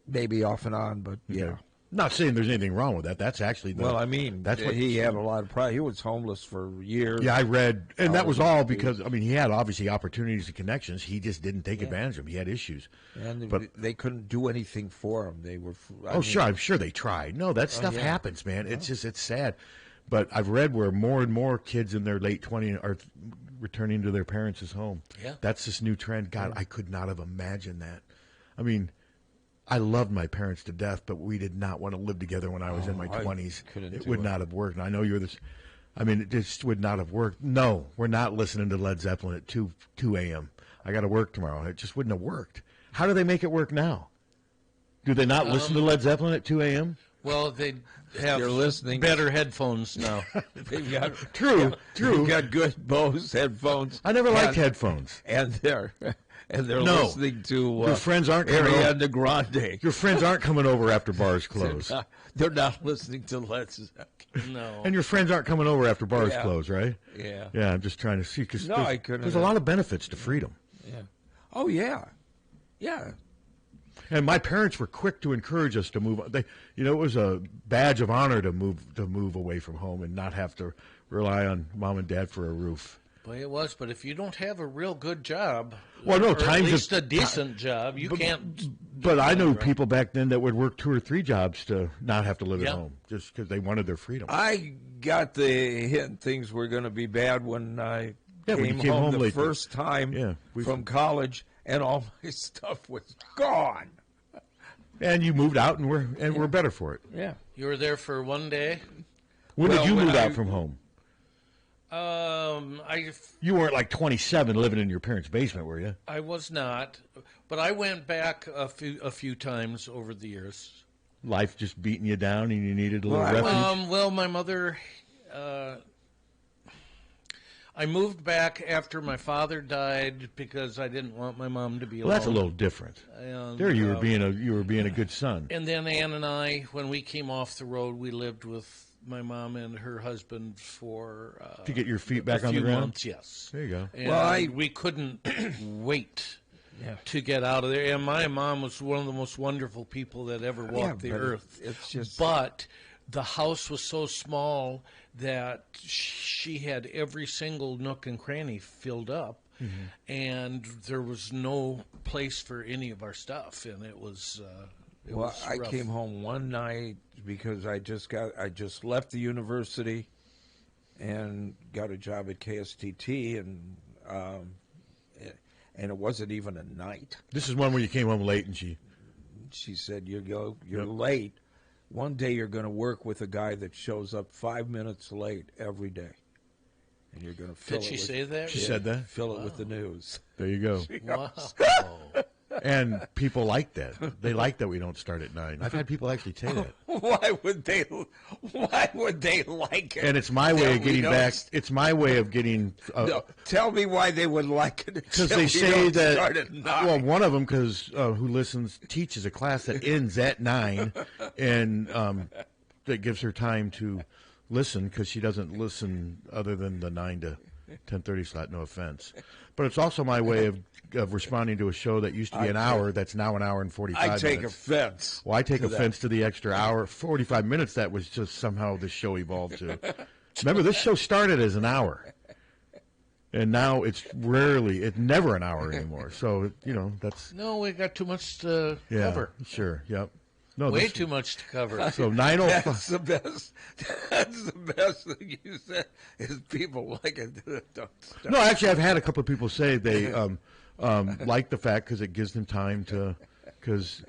Maybe off and on, but yeah. Not saying there's anything wrong with that. That's actually Well, I mean, that's what he had a lot of problems. He was homeless for years. Yeah, I read, and that was all because I mean he had obviously opportunities and connections. He just didn't take advantage of them. He had issues, and but they couldn't do anything for him. They were. Sure, I'm sure they tried. No, that stuff happens, man. It's just it's sad. But I've read where more and more kids in their late 20s are returning to their parents' home. Yeah, that's this new trend. God, I could not have imagined that. I mean, I loved my parents to death, but we did not want to live together when I was in my 20s. It would not have worked. And I know you're this. I mean, it just would not have worked. No, we're not listening to Led Zeppelin at 2 a.m. I got to work tomorrow. It just wouldn't have worked. How do they make it work now? Do they not listen to Led Zeppelin at 2 a.m.? Well, they have They're listening. better headphones now. They've got True. They've got good Bose headphones. I never liked headphones. And they're listening to your friends aren't coming Ariana Grande. Your friends aren't coming over after bars close. They're not listening to Led Zeppelin. No. And your friends aren't coming over after bars close, right? Yeah. Yeah, I'm just trying to see because there's a lot of benefits to freedom. Yeah. Oh yeah. Yeah. And my parents were quick to encourage us to move. It was a badge of honor to move away from home and not have to rely on mom and dad for a roof. Boy, it was. But if you don't have a real good job, well, no, or at least a decent job, you can't. But I know people back then that would work 2 or 3 jobs to not have to live at home just because they wanted their freedom. I got the hint things were going to be bad when I came home the late first time from college, and all my stuff was gone. And you moved out, and we're better for it. Yeah. You were there for one day. When did you move out from home? You weren't like 27 living in your parents' basement, were you? I was not, but I went back a few times over the years. Life just beating you down, and you needed a little refuge. Well, my mother. I moved back after my father died because I didn't want my mom to be alone. Well, that's a little different. And, there, you were being a good son. And then Ann and I, when we came off the road, we lived with my mom and her husband for to get your feet back on the ground. A few months, yes. There you go. And we couldn't wait to get out of there. And my mom was one of the most wonderful people that ever walked the earth. It's just, but the house was so small that she had every single nook and cranny filled up, and there was no place for any of our stuff, and it was. I came home one night because I just left the university and got a job at KSTT, and it wasn't even a night. This is one where you came home late, and she said, "You're late. One day you're going to work with a guy that shows up 5 minutes late every day, and you're going to fill it." Did she say that? She said that? Fill it with the news. There you go. Wow. And people like that. They like that we don't start at 9. I've had people actually say that. Why would they like it? And it's my way of getting back. It's my way of getting. No, tell me why they would like it. Because they say that. Well, one of them, who listens, teaches a class that ends at 9, and that gives her time to listen because she doesn't listen other than the 9 to 10:30 slot. No offense, but it's also my way of responding to a show that used to be an hour that's now an hour and 45 minutes. I take offense. Well, I take offense to the extra hour, 45 minutes that was just somehow this show evolved to. Remember, this show started as an hour, and now it's never an hour anymore. So, that's. No, we got too much to cover. Sure, yep. No, way too much to cover. So 9:05. That's the best. That's the best thing you said is people like it. No, actually, I've had a couple of people say they like the fact because it gives them time to. Because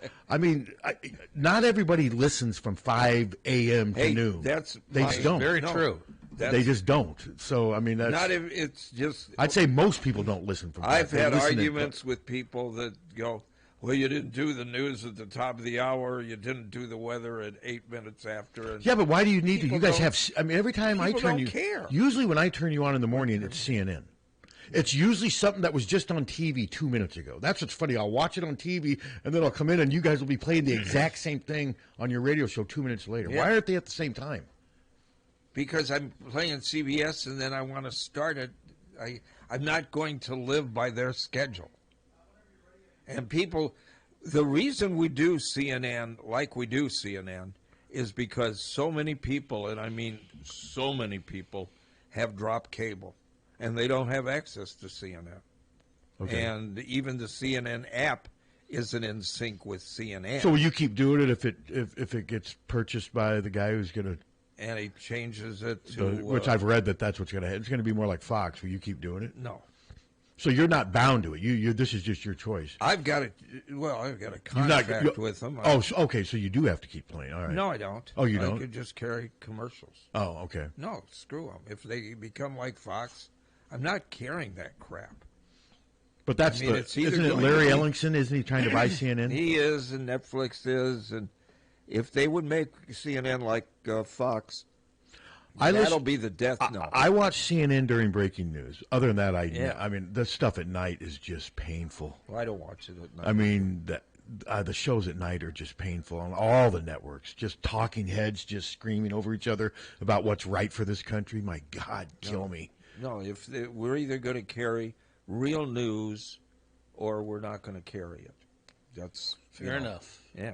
not everybody listens from 5 a.m. to noon. They just don't. Very true. They just don't. So that's not. It's just. I'd say most people don't listen from. I've had arguments with people that go, Well, you didn't do the news at the top of the hour. You didn't do the weather at 8 minutes after. And Yeah, but why do you need to? You guys don't- have. I mean, every time I people turn don't you, care. usually when I turn you on in the morning, it's CNN. It's usually something that was just on TV 2 minutes ago. That's what's funny. I'll watch it on TV, and then I'll come in, and you guys will be playing the exact same thing on your radio show 2 minutes later. Yeah. Why aren't they at the same time? Because I'm playing CBS and then I want to start it. I'm not going to live by their schedule. And people, the reason we do CNN like we do CNN is because so many people, and I mean so many people, have dropped cable and they don't have access to CNN. Okay. And even the CNN app isn't in sync with CNN. So will you keep doing it if it gets purchased by the guy who's going to? And he changes it to... Which I've read that's what's going to happen. It's going to be more like Fox. Will you keep doing it? No. So you're not bound to it. You this is just your choice. I've got a contract with them. Okay. So you do have to keep playing. All right. No, I don't. Oh, you I don't? could just carry commercials. Oh, okay. No, screw them. If they become like Fox, I'm not carrying that crap. But that's I mean, it's either isn't it going Larry to be- Ellingson? Isn't he trying to buy CNN? He is, and Netflix is, and if they would make CNN like Fox, that'll be the death knell. I watch CNN during breaking news. Other than that, Yeah. I mean, the stuff at night is just painful. Well, I don't watch it at night. I mean, the shows at night are just painful on all the networks. Just talking heads, just screaming over each other about what's right for this country. My God, kill me. No, we're either going to carry real news or we're not going to carry it. That's Fair enough. Yeah.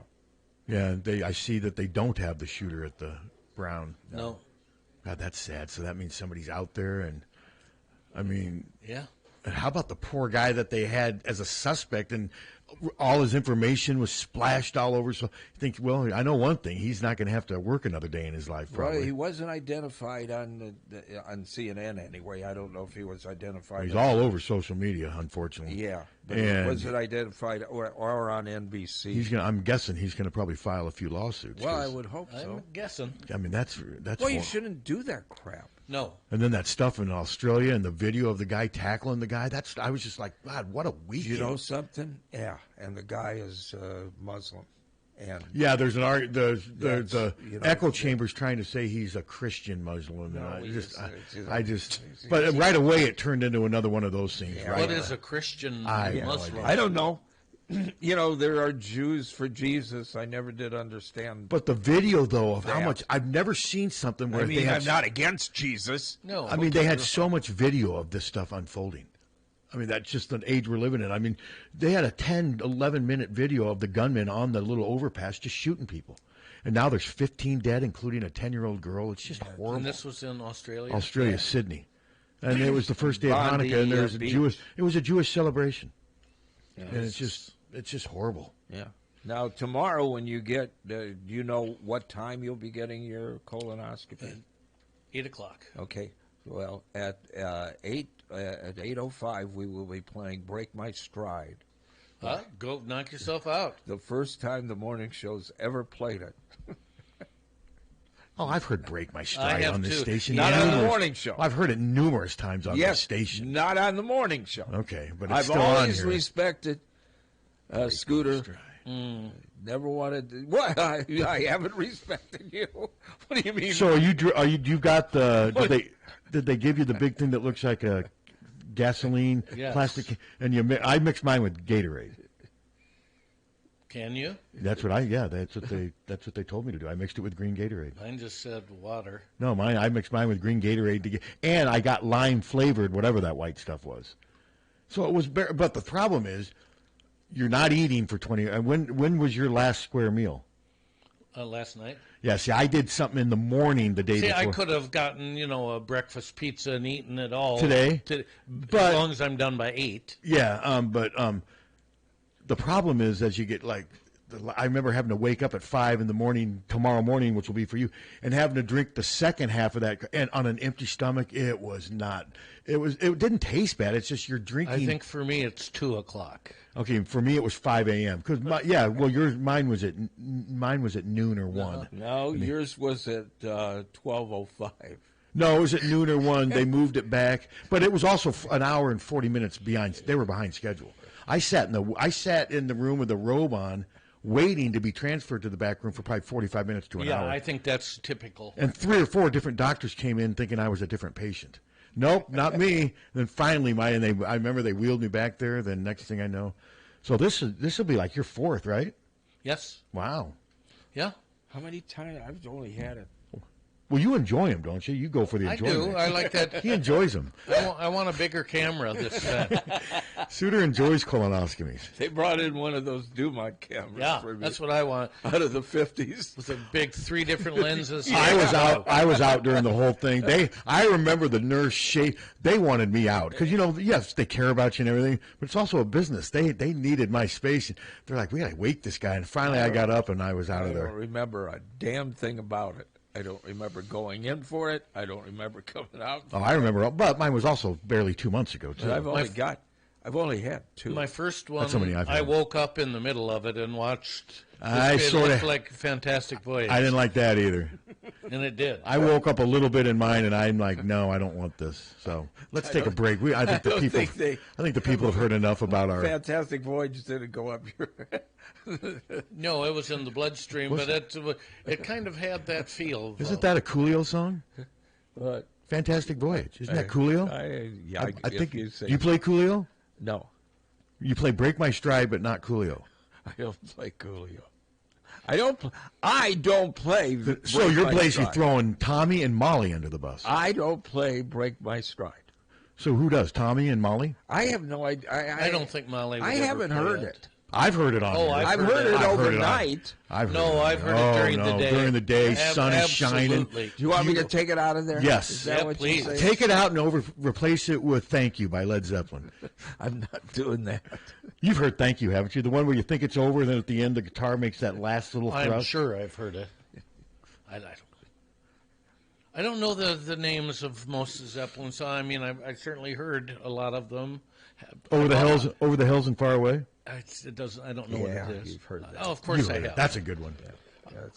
Yeah, I see that they don't have the shooter at the Brown. No. God, that's sad. So that means somebody's out there, and I mean, Yeah. and how about the poor guy that they had as a suspect, and all his information was splashed all over? So you think, well, I know one thing: he's not going to have to work another day in his life. Probably. Well, he wasn't identified on CNN anyway. I don't know if he was identified. He's all over social media, unfortunately. Yeah, but And was it identified or on NBC? I'm guessing he's going to probably file a few lawsuits. Well, I 'cause, would hope so. I'm guessing. I mean, that's. Well, you horrible. shouldn't do that crap. No. And then that stuff in Australia and the video of the guy tackling the guy. I was just like, God, what a weekend. You know something? Yeah, and the guy is Muslim. And Yeah, there's the That's, you know, echo chambers trying to say he's a Christian Muslim. No, and he's- but right away it turned into another one of those things. Yeah. Right? What is a Christian I have no Muslim? idea. I don't know. You know, there are Jews for Jesus. I never did understand. But the video though of how That. much I've never seen something where I they mean, had. I'm not against Jesus. No. I mean, they had so much video of this stuff unfolding. I mean, that's just an age we're living in. I mean, they had a 10, 11-minute video of the gunman on the little overpass just shooting people. And now there's 15 dead, including a 10-year-old girl. It's just horrible. And this was in Australia? Australia, Sydney. And it was the first day of Bondi, Hanukkah, and there was beach. it was a Jewish celebration. Yeah, And it's just horrible. Yeah. Now, tomorrow when you get, do you know what time you'll be getting your colonoscopy? 8 o'clock. Okay. Well, at 8:05, we will be playing "Break My Stride." Go knock yourself out. The first time the morning show's ever played it. Oh, I've heard "Break My Stride" have on this too. station. Not on the numerous- morning show. I've heard it numerous times on Yes, this station. not on the morning show. Okay, but it's I've still on always here. respected Scooter. Never wanted. What? I haven't respected you. What do you mean? So you got the? Did they give you the big thing that looks like a gasoline Yes. plastic? And I mixed mine with Gatorade. Can you? That's what that's what they told me to do. I mixed it with green Gatorade. Mine just said water. No, I mixed mine with green Gatorade and I got lime flavored whatever that white stuff was. So it was, but the problem is, you're not eating for 20. When was your last square meal? Last night. Yeah, see, I did something in the morning the day See, before. I could have gotten, a breakfast pizza and eaten it all Today? as But- long as I'm done by 8. Yeah, but the problem is as you get I remember having to wake up at 5 in the morning tomorrow morning, which will be for you, and having to drink the second half of that, and on an empty stomach. It was not. It didn't taste bad. It's just you're drinking. I think for me it's 2 o'clock. Okay, for me it was 5 a.m. Because mine was at noon or 1. No, yours was at 12:05. No, it was at noon or 1. They moved it back, but it was also an hour and 40 minutes behind. They were behind schedule. I sat in the room with the robe on, waiting to be transferred to the back room for probably 45 minutes to an hour. Yeah, I think that's typical. And 3 or 4 different doctors came in thinking I was a different patient. Nope, not me. Then finally, I remember they wheeled me back there. Then next thing I know, so this will be like your 4th, right? Yes. Wow. Yeah. How many times? I've only had it. Well, you enjoy him, don't you? You go for the I enjoyment. do. I like that. He enjoys them. I want a bigger camera this time. Suter enjoys colonoscomies. They brought in one of those Dumont cameras. Yeah, for me that's what I want. out of the 50s. With the big 3 different lenses. I was out during the whole thing. I remember the nurse they wanted me out because yes, they care about you and everything, but it's also a business. They needed my space. They're like, we gotta wake this guy, and finally I got up and I was out of I there. don't remember a damn thing about it. I don't remember going in for it. I don't remember coming out. Oh, I remember, but mine was also barely 2 months ago too. I've only had 2. My first one, That's how many I've I had. woke up in the middle of it and watched. It looked like Fantastic Voyage. I didn't like that either. And it did. I woke up a little bit in mine, and I'm like, no, I don't want this. So let's take a break. I think the people have heard enough about our. Fantastic Voyage didn't go up your. No, it was in the bloodstream, but it kind of had that feel. Isn't that a Coolio song? But Fantastic Voyage. Isn't that Coolio? I think you say you play Coolio. no. You play Break My Stride, but not Coolio. I don't play Coolio. I don't play. So Break you're My basically Stride. throwing Tommy and Molly under the bus. I don't play Break My Stride. So who does? Tommy and Molly? I have no idea. I don't think Molly would I ever haven't play heard it. it. I've heard it on. Oh, here. I've I've heard it I've heard it on- overnight. I've No, heard I've heard it during the day. During the day, sun is shining. Absolutely. Do you want me to take it out of there? Yes. Is that Yeah, what please. you say? Take it out and replace it with "Thank You" by Led Zeppelin. I'm not doing that. You've heard "Thank You," haven't you? The one where you think it's over, and then at the end the guitar makes that last little I'm thrust. sure I've heard it. I don't know the names of most of Zeppelin, so I mean, I certainly heard a lot of them. Over the hills and far away. It doesn't. I don't know Yeah, what it is. you've heard that. Oh, of course I have. That's a good one.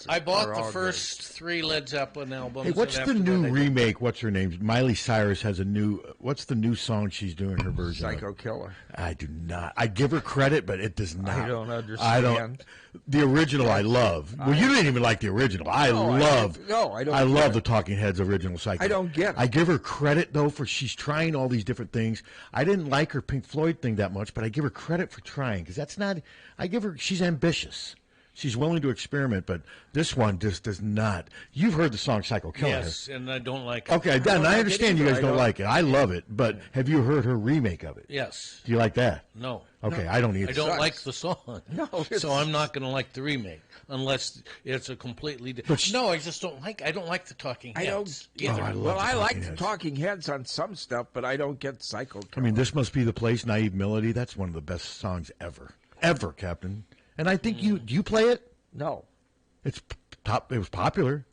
I bought They're the all first 3 Led Zeppelin albums. Hey, what's and the after new that I remake? What's her name? Miley Cyrus has a new. What's the new song she's doing her version? Psycho of? Killer. I do not. I give her credit, but it does not. I don't understand. I don't. The original I love. Well, you didn't even like the original. I love. I don't. I love get the it. Talking Heads original Psycho. I don't get it. I give her credit though for she's trying all these different things. I didn't like her Pink Floyd thing that much, but I give her credit for trying because that's not. I give her. She's ambitious. She's willing to experiment, but this one just does not. You've heard the song Psycho Killer. Yes, and I don't like it. Okay, then I understand you guys don't like it. I love it, but have you heard her remake of it? Yes. Do you like that? No. Okay, I don't either. I don't sucks. like the song. No, so I'm not going to like the remake unless it's a completely different. No, I just don't like. I don't like the Talking Heads. I don't either. either. I love well, the I Talking like the Heads. Talking Heads on some stuff, but I don't get Psycho Killer. I mean, This Must Be the Place, Naive Melody, that's one of the best songs ever. Ever, Captain. And I think do you play it? No. It was popular.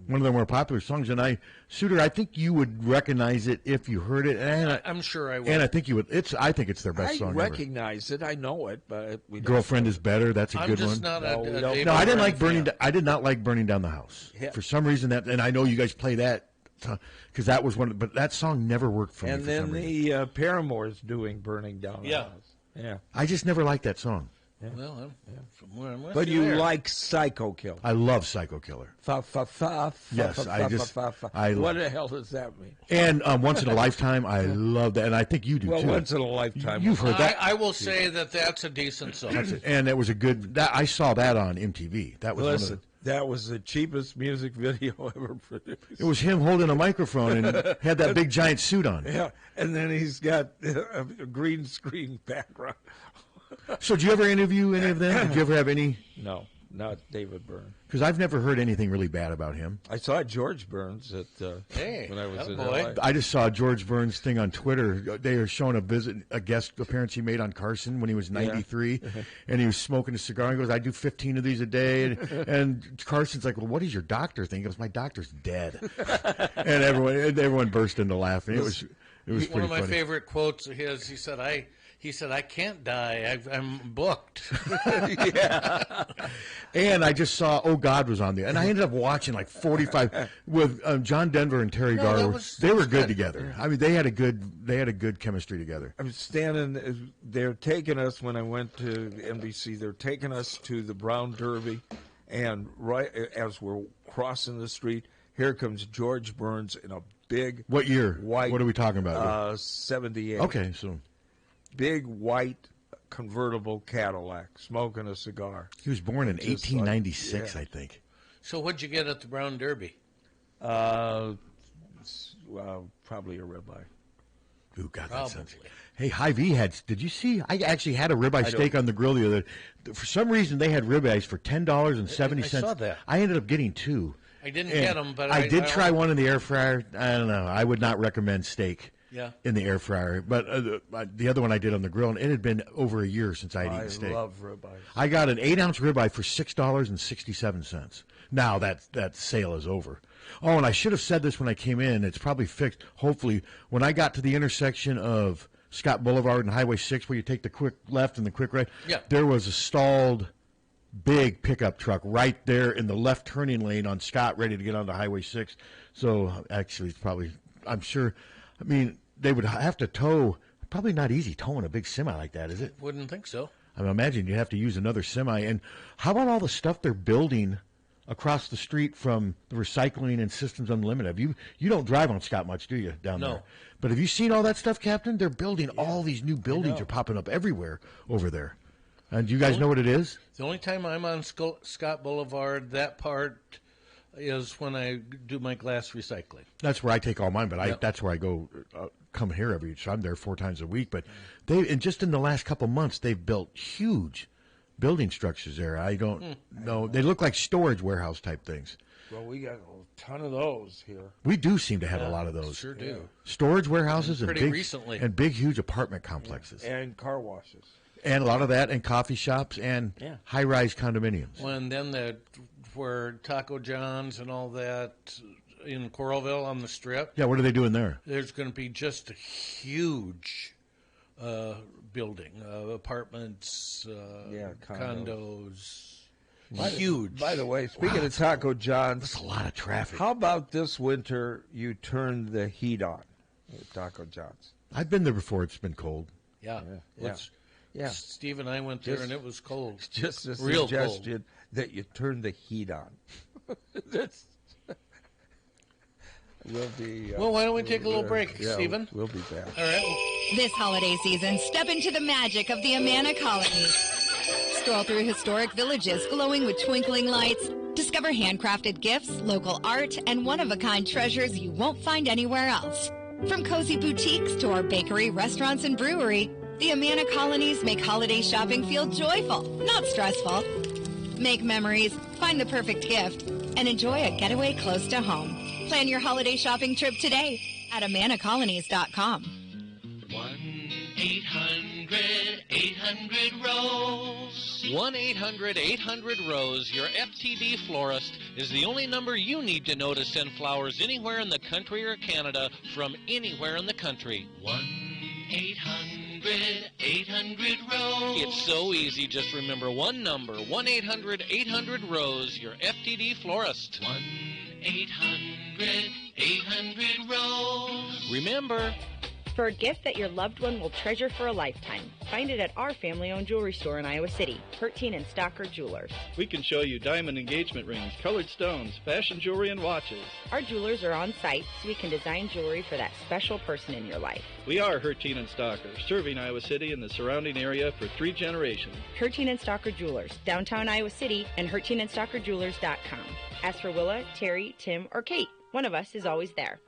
One of the more popular songs. And Suter, I think you would recognize it if you heard it. And I'm sure I will. and I think you would. I think it's their best I song recognize it. I know it, but we don't. Girlfriend is Better. That's a I'm good just one. not No, we a don't. David No, I didn't like Byrne burning. fan. I did not like Burning Down the House. Yeah. For some reason and I know you guys play that because that was one. But that song never worked for me. And for some then reason. the Paramore's doing Burning Down the Yeah. House. Yeah. I just never liked that song. Well, from where I'm with But you there. like Psycho Killer. I love Psycho Killer. Fa, fa, fa, fa, Yes, fa, I fa, just- fa, fa. I- What the hell does that mean? And Once in a Lifetime, I love that, and I think you do Well, too. once in a lifetime. You've heard that, I will say that's a decent song. and it was a good. I saw that on MTV. That was Listen, that was the cheapest music video ever produced. it was him holding a microphone and had that big giant suit on. Yeah, and then he's got a green screen background. So, did you ever interview any of them? Did you ever have any? No, not David Byrne. Because I've never heard anything really bad about him. I saw George Burns at Hey, when I was in attaboy. LA. I just saw George Burns' thing on Twitter. They were showing a guest appearance he made on Carson when he was 93, and he was smoking a cigar. He goes, "I do 15 of these a day," and Carson's like, "Well, what does your doctor think?" He goes, "My doctor's dead," and everyone burst into laughing. It was One pretty of my funny. favorite quotes of his, he said, He said, I can't die. I'm booked. Yeah. And I just saw Oh God was on there, and I ended up watching like 45 with John Denver and Terry No, Garr. that was They were good good. together. I mean, they had a good chemistry together. I'm standing. They're taking us when I went to NBC. They're taking us to the Brown Derby, and right as we're crossing the street, here comes George Burns in a big. What year? White. What are we talking about? 78. Okay, so Big white convertible Cadillac, smoking a cigar. he was born in Just 1896, like, I think. So what'd you get at the Brown Derby? Well, probably a ribeye. Ooh, God, that Probably. sounds. Hey, Hy-Vee had. Did you see? I actually had a ribeye steak on the grill the other. For some reason, they had ribeyes for $10.70. I saw that. I ended up getting two. I didn't And get them, but I did try one in the air fryer. I don't know. I would not recommend steak. Yeah. In the air fryer, but the other one I did on the grill, and it had been over a year since I had eaten steak. I love ribeyes. I got an 8-ounce ribeye for $6.67. Now that sale is over. Oh, and I should have said this when I came in. It's probably fixed. Hopefully, when I got to the intersection of Scott Boulevard and Highway 6, where you take the quick left and the quick right, Yeah. there was a stalled big pickup truck right there in the left turning lane on Scott, ready to get onto Highway 6. So actually, it's probably, I'm sure, I mean, they would have to tow. Probably not easy towing a big semi like that, is it? Wouldn't think so. I imagine you have to use another semi. And how about all the stuff they're building across the street from the recycling and Systems Unlimited? You don't drive on Scott much, do you, down No. there? But have you seen all that stuff, Captain? They're building all these new buildings are popping up everywhere over there. And do you guys know what it is? The only time I'm on Scott Boulevard, that part is when I do my glass recycling. That's where I take all mine, but Yep. that's where I go. Come here so I'm there 4 times a week. But and just in the last couple months, they've built huge building structures there. I don't know. They look like storage warehouse type things. Well, we got a ton of those here. We do seem to have a lot of those. Sure do. Storage warehouses and Pretty big, recently. and big, huge apartment complexes. And car washes. And a lot of that, and coffee shops, and high-rise condominiums. Well, and then where Taco John's and all that in Coralville on the Strip, Yeah, what are they doing there? there's going to be just a huge building, apartments, condos. condos. Huge. By the way, speaking of Taco John's, That's a lot of traffic. how about this winter you turn the heat on at Taco John's? I've been there before. It's been cold. Yeah. Yeah. Yeah. Steve and I went there, Just- and it was cold. Just a Real suggestion that you turn the heat on. That's, we'll be. Well, why don't we take a little break, yeah, Stephen? We'll be back. All right. This holiday season, step into the magic of the Amana Colonies. Stroll through historic villages glowing with twinkling lights. Discover handcrafted gifts, local art, and one-of-a-kind treasures you won't find anywhere else. From cozy boutiques to our bakery, restaurants, and brewery, the Amana Colonies make holiday shopping feel joyful, not stressful. Make memories, find the perfect gift, and enjoy a getaway close to home. Plan your holiday shopping trip today at amanacolonies.com. 1-800-800-ROSE. 1-800-800-ROSE. Your FTD florist is the only number you need to know to send flowers anywhere in the country or Canada from anywhere in the country. 1-800-800-ROSE. It's so easy. Just remember one number, 1-800-800-ROSE, your FTD florist. 1-800-800-ROSE. Remember, For a gift that your loved one will treasure for a lifetime, find it at our family-owned jewelry store in Iowa City, Hertine and Stocker Jewelers. We can show you diamond engagement rings, colored stones, fashion jewelry, and watches. Our jewelers are on site, so we can design jewelry for that special person in your life. We are Hertine and Stocker, serving Iowa City and the surrounding area for 3 generations. Hertine and Stocker Jewelers, downtown Iowa City, and HertineandStockerJewelers.com. Ask for Willa, Terry, Tim, or Kate. One of us is always there.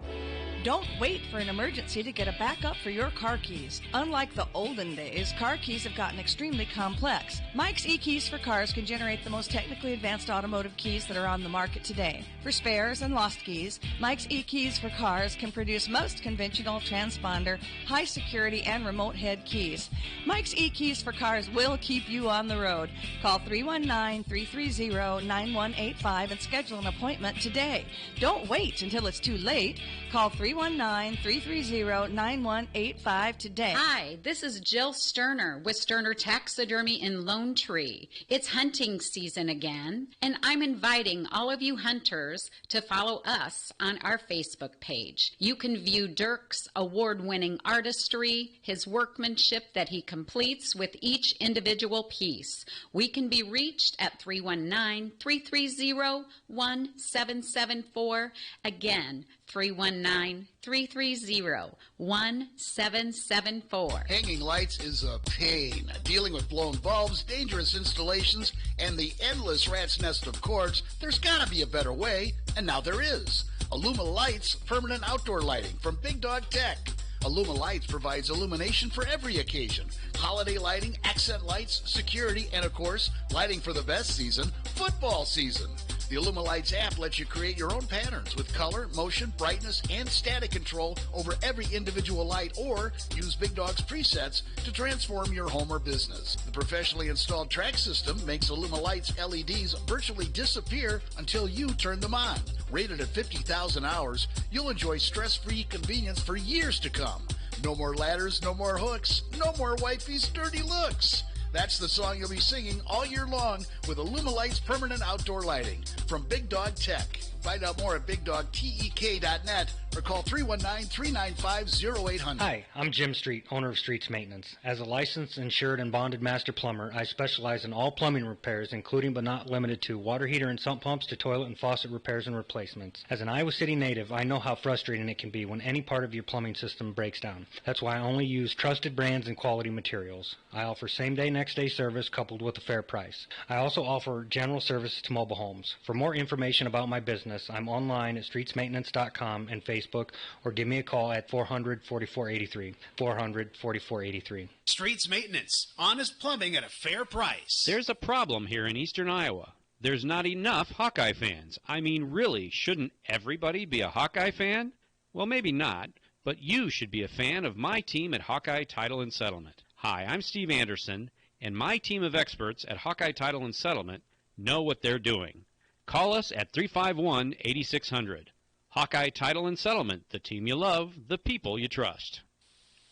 Don't wait for an emergency to get a backup for your car keys. Unlike the olden days, car keys have gotten extremely complex. Mike's eKeys for Cars can generate the most technically advanced automotive keys that are on the market today. For spares and lost keys, Mike's eKeys for Cars can produce most conventional transponder, high security, and remote head keys. Mike's eKeys for Cars will keep you on the road. Call 319-330-9185 and schedule an appointment today. Don't wait until it's too late. Call 319 319-330-9185 today. Hi, this is Jill Sterner with Sterner Taxidermy in Lone Tree. It's hunting season again, and I'm inviting all of you hunters to follow us on our Facebook page. You can view Dirk's award-winning artistry, his workmanship that he completes with each individual piece. We can be reached at 319-330-1774. Again, 319-330-1774. Hanging lights is a pain. Dealing with blown bulbs, dangerous installations, and the endless rat's nest of cords, there's gotta be a better way, and now there is. Illuma Lights Permanent Outdoor Lighting from Big Dog Tech. Illuma Lights provides illumination for every occasion. Holiday lighting, accent lights, security, and of course, lighting for the best season, football season. The Illuma Lights app lets you create your own patterns with color, motion, brightness, and static control over every individual light, or use Big Dog's presets to transform your home or business. The professionally installed track system makes Illuma Lights LEDs virtually disappear until you turn them on. Rated at 50,000 hours, you'll enjoy stress-free convenience for years to come. No more ladders, no more hooks, no more wifey's dirty looks. That's the song you'll be singing all year long with Illuma Lights Permanent Outdoor Lighting from Big Dog Tech. Find out more at BigDogTEK.net or call 319-395-0800. Hi, I'm Jim Street, owner of Streets Maintenance. As a licensed, insured, and bonded master plumber, I specialize in all plumbing repairs, including but not limited to water heater and sump pumps to toilet and faucet repairs and replacements. As an Iowa City native, I know how frustrating it can be when any part of your plumbing system breaks down. That's why I only use trusted brands and quality materials. I offer same-day, next-day service coupled with a fair price. I also offer general services to mobile homes. For more information about my business, I'm online at streetsmaintenance.com and Facebook, or give me a call at 400-4483, 400-4483. Streets Maintenance, honest plumbing at a fair price. There's a problem here in eastern Iowa. There's not enough Hawkeye fans. I mean, really, shouldn't everybody be a Hawkeye fan? Well, maybe not, but you should be a fan of my team at Hawkeye Title and Settlement. Hi, I'm Steve Anderson, and my team of experts at Hawkeye Title and Settlement know what they're doing. Call us at 351-8600. Hawkeye Title and Settlement, the team you love, the people you trust.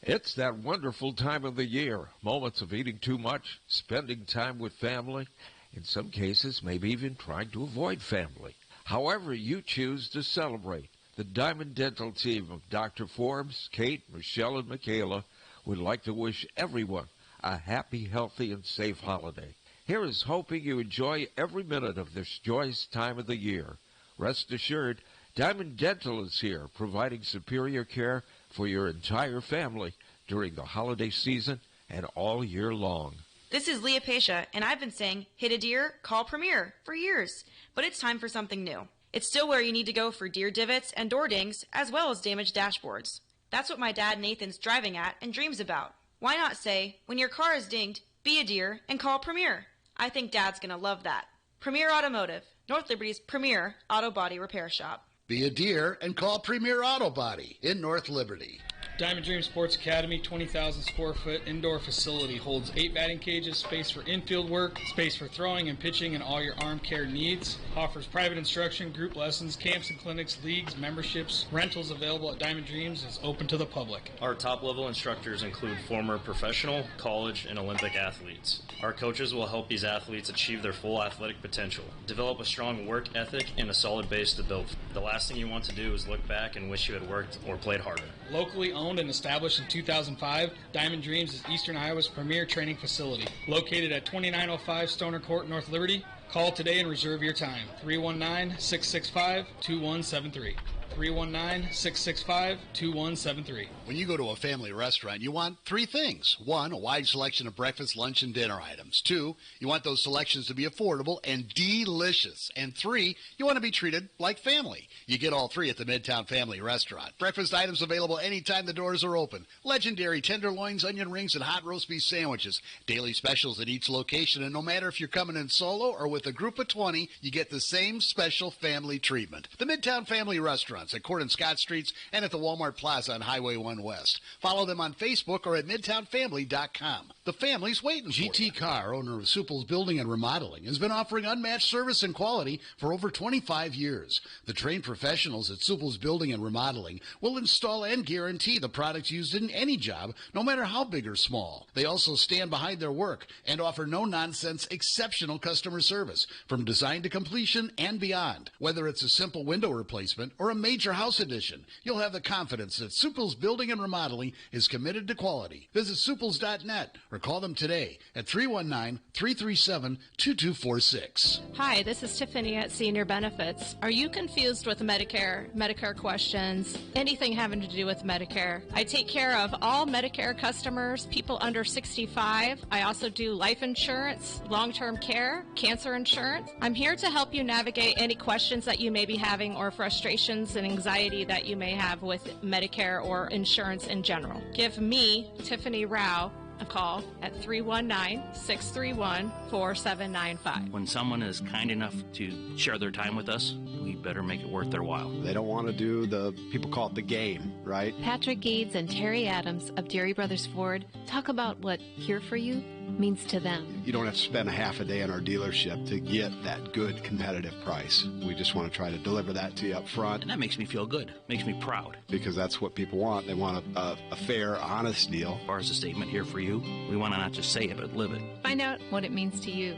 It's that wonderful time of the year. Moments of eating too much, spending time with family, in some cases maybe even trying to avoid family. However you choose to celebrate, the Diamond Dental team of Dr. Forbes, Kate, Michelle, and Michaela would like to wish everyone a happy, healthy, and safe holiday. Here is hoping you enjoy every minute of this joyous time of the year. Rest assured, Diamond Dental is here, providing superior care for your entire family during the holiday season and all year long. This is Leah Pasha, and I've been saying, hit a deer, call Premier, for years. But it's time for something new. It's still where you need to go for deer divots and door dings, as well as damaged dashboards. That's what my dad Nathan's driving at and dreams about. Why not say, when your car is dinged, be a deer and call Premier? I think Dad's going to love that. Premier Automotive, North Liberty's premier auto body repair shop. Be a deer and call Premier Auto Body in North Liberty. Diamond Dream Sports Academy 20,000 square foot indoor facility holds 8 batting cages, space for infield work, space for throwing and pitching and all your arm care needs. Offers private instruction, group lessons, camps and clinics, leagues, memberships. Rentals available at Diamond Dreams is open to the public. Our top level instructors include former professional, college, and Olympic athletes. Our coaches will help these athletes achieve their full athletic potential, develop a strong work ethic, and a solid base to build. The last thing you want to do is look back and wish you had worked or played harder. Locally owned and established in 2005, Diamond Dreams is Eastern Iowa's premier training facility. Located at 2905 Stoner Court, North Liberty. Call today and reserve your time. 319-665-2173. 319-665-2173. When you go to a family restaurant, you want 3 things. 1, a wide selection of breakfast, lunch, and dinner items. 2, you want those selections to be affordable and delicious. And 3, you want to be treated like family. You get all 3 at the Midtown Family Restaurant. Breakfast items available anytime the doors are open. Legendary tenderloins, onion rings, and hot roast beef sandwiches. Daily specials at each location, and no matter if you're coming in solo or with a group of 20, you get the same special family treatment. The Midtown Family Restaurant. restaurants at Court and Scott Streets and at the Walmart Plaza on Highway 1 West. Follow them on Facebook or at MidtownFamily.com. The family's waiting for you. GT Carr, owner of Supple's Building and Remodeling, has been offering unmatched service and quality for over 25 years. The trained professionals at Supple's Building and Remodeling will install and guarantee the products used in any job, no matter how big or small. They also stand behind their work and offer no-nonsense, exceptional customer service from design to completion and beyond. Whether it's a simple window replacement or a major house addition, you'll have the confidence that Supple's Building and Remodeling is committed to quality. Visit Supples.net or call them today at 319-337-2246. Hi, this is Tiffany at Senior Benefits. Are you confused with Medicare questions, anything having to do with Medicare? I take care of all Medicare customers, people under 65. I also do life insurance, long-term care, cancer insurance. I'm here to help you navigate any questions that you may be having or frustrations and anxiety that you may have with Medicare or insurance in general. Give me, Tiffany Rao, a call at 319-631-4795. When someone is kind enough to share their time with us, we better make it worth their while. They don't want to do the, people call it the game, right? Patrick Gades and Terry Adams of Deary Brothers Ford talk about what here for you means to them. You don't have to spend a half a day in our dealership to get that good competitive price. We just want to try to deliver that to you up front. And that makes me feel good, makes me proud. Because that's what people want. They want a fair, honest deal. As far as a statement here for you, we want to not just say it, but live it. Find out what it means to you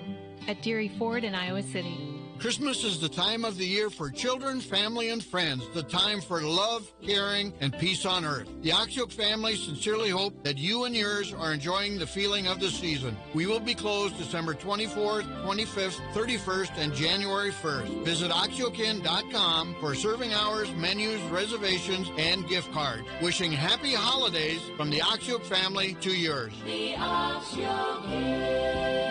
at Deary Ford in Iowa City. Christmas is the time of the year for children, family, and friends, the time for love, caring, and peace on earth. The Oxyoke family sincerely hope that you and yours are enjoying the feeling of the season. We will be closed December 24th, 25th, 31st, and January 1st. Visit oxyokeinn.com for serving hours, menus, reservations, and gift cards. Wishing happy holidays from the Oxyoke family to yours. The Oxyoke Inn.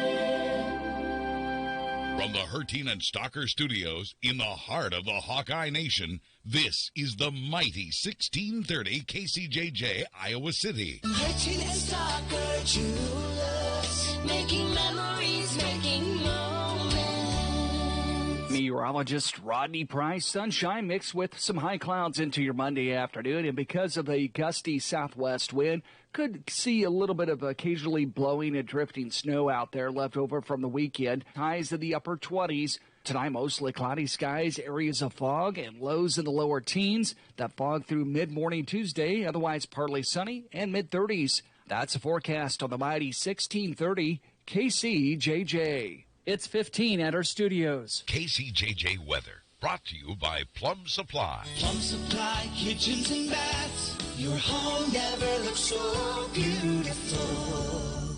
From the Harty and Stalker Studios in the heart of the Hawkeye Nation, this is the mighty 1630 KCJJ, Iowa City. Harty and Stalker Jewelers, making memories, making moments. Meteorologist Rodney Price. Sunshine mixed with some high clouds into your Monday afternoon, and because of the gusty southwest wind, could see a little bit of occasionally blowing and drifting snow out there left over from the weekend. Highs in the upper 20s. Tonight, mostly cloudy skies, areas of fog, and lows in the lower teens. That fog through mid-morning Tuesday, otherwise partly sunny and mid-30s. That's a forecast on the mighty 1630 KCJJ. It's 15 at our studios. KCJJ weather, brought to you by Plum Supply. Plum Supply, kitchens and baths. Your home never looks so beautiful.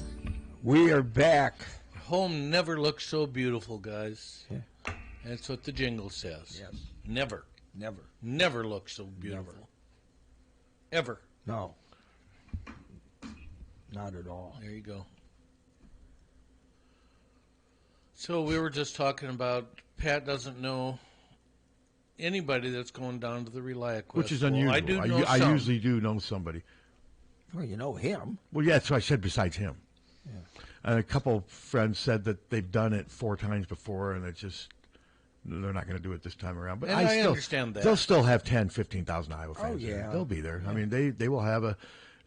We are back. Home never looks so beautiful, guys. Yeah. That's what the jingle says. Yes. Never. Never. Never looks so beautiful. Never. Ever. No. Not at all. There you go. So we were just talking about Pat doesn't know anybody that's going down to the ReliaQuest. Which is unusual. I do know I some. usually do know somebody. Well, you know him. Well, yeah, that's what I said besides him. Yeah. And a couple friends said that they've done it 4 times before, and it's just they're not going to do it this time around. But And I understand that. They'll still have 10, 15,000 Iowa fans. Oh, yeah. There. They'll be there. I mean, they will have a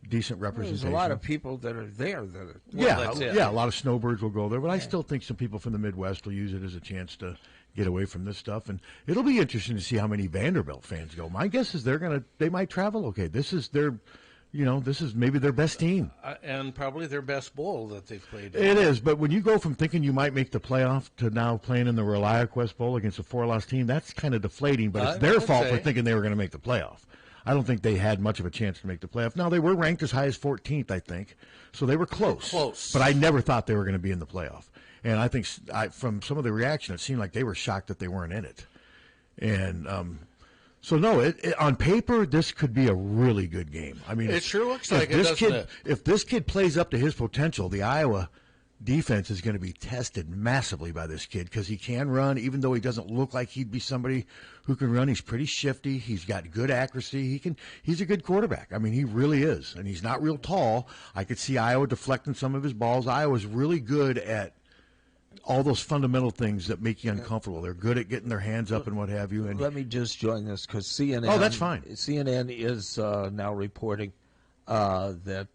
decent representation. There's a lot of people that are there. That are, yeah, a lot of snowbirds will go there. But I still think some people from the Midwest will use it as a chance to get away from this stuff. And it'll be interesting to see how many Vanderbilt fans go. My guess is they might travel okay. This is this is maybe their best team. And probably their best bowl that they've played. It is, but when you go from thinking you might make the playoff to now playing in the ReliaQuest Bowl against a 4-loss team, that's kind of deflating, but it's their fault for thinking they were going to make the playoff. I don't think they had much of a chance to make the playoff. Now, they were ranked as high as 14th, I think, so they were close. But I never thought they were going to be in the playoff. And I think from some of the reaction, it seemed like they were shocked that they weren't in it. And so, no, on paper, this could be a really good game. I mean, it sure looks like it, doesn't it? If this kid plays up to his potential, the Iowa defense is going to be tested massively by this kid because he can run, even though he doesn't look like he'd be somebody who can run. He's pretty shifty. He's got good accuracy. He's a good quarterback. I mean, he really is. And he's not real tall. I could see Iowa deflecting some of his balls. Iowa's really good at all those fundamental things that make you uncomfortable. They're good at getting their hands up and what have you. And let me just join this because CNN. Oh, that's fine. CNN is now reporting that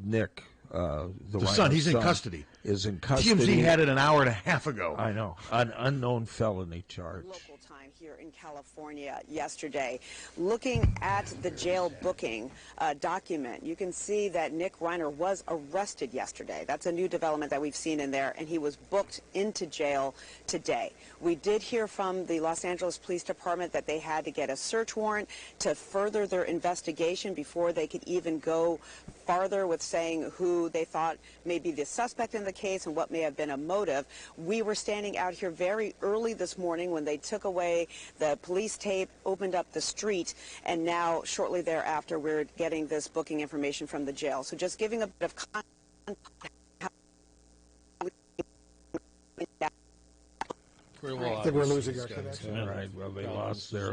Nick, the son, he's in custody. Is in custody. TMZ had it an hour and a half ago. I know. An unknown felony charge. Local time here in California yesterday. Looking at the jail booking document, you can see that Nick Reiner was arrested yesterday. That's a new development that we've seen in there, and he was booked into jail today. We did hear from the Los Angeles Police Department that they had to get a search warrant to further their investigation before they could even go farther with saying who they thought may be the suspect in the case and what may have been a motive. We were standing out here very early this morning when they took away the police tape, opened up the street, and now shortly thereafter we're getting this booking information from the jail. So just giving a bit of context. I think we're losing our connection. All right. Well, they lost their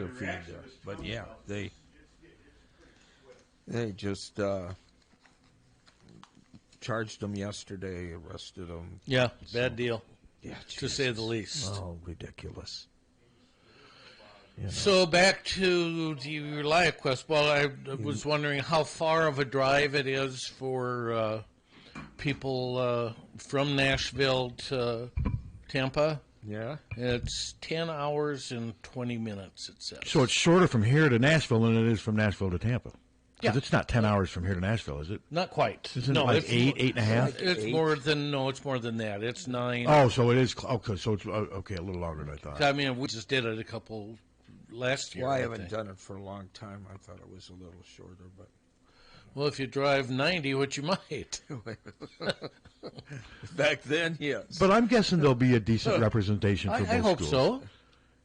feed there, but yeah, they just charged them yesterday, arrested them. Yeah, bad deal. Yeah, to say the least. Oh, ridiculous. You know. So back to the ReliaQuest. Well, I was wondering how far of a drive it is for people from Nashville to Tampa. Yeah. It's 10 hours and 20 minutes, it says. So it's shorter from here to Nashville than it is from Nashville to Tampa. Because it's not 10 hours from here to Nashville, is it? Not quite. Isn't it like eight and a half? It's more than that. It's 9. Oh, so it is. Okay, so it's a little longer than I thought. I mean, we just did it a couple last year. Well, I haven't done it for a long time. I thought it was a little shorter, but. Well, if you drive 90, which you might. Back then, yes. But I'm guessing there'll be a decent representation for both schools. I hope so.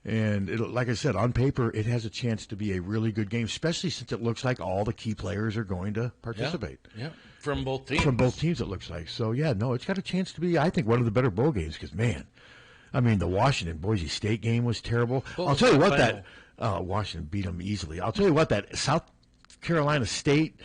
And like I said, on paper, it has a chance to be a really good game, especially since it looks like all the key players are going to participate. Yeah, from both teams. From both teams, it looks like. So, yeah, no, it's got a chance to be, I think, one of the better bowl games because, man, I mean, the Washington-Boise State game was terrible. I'll tell you what, Washington beat them easily. I'll tell you what, that South Carolina State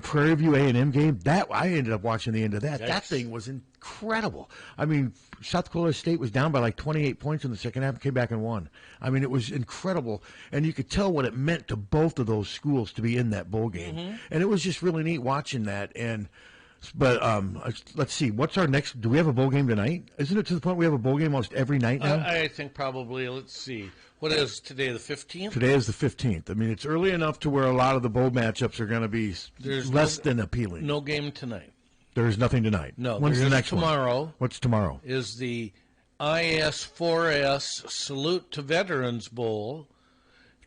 Prairie View A&M game, that I ended up watching the end of that. Yikes. That thing was incredible. I mean, South Dakota State was down by like 28 points in the second half and came back and won. I mean, it was incredible. And you could tell what it meant to both of those schools to be in that bowl game. Mm-hmm. And it was just really neat watching that. But let's see. What's our next? Do we have a bowl game tonight? Isn't it to the point we have a bowl game almost every night now? I think probably. Let's see. What is today, the 15th? Today is the 15th. I mean, it's early enough to where a lot of the bowl matchups are going to be less than appealing. No game tonight. There is nothing tonight. No. When's the next tomorrow? One? What's tomorrow? Is the IS4S Salute to Veterans Bowl,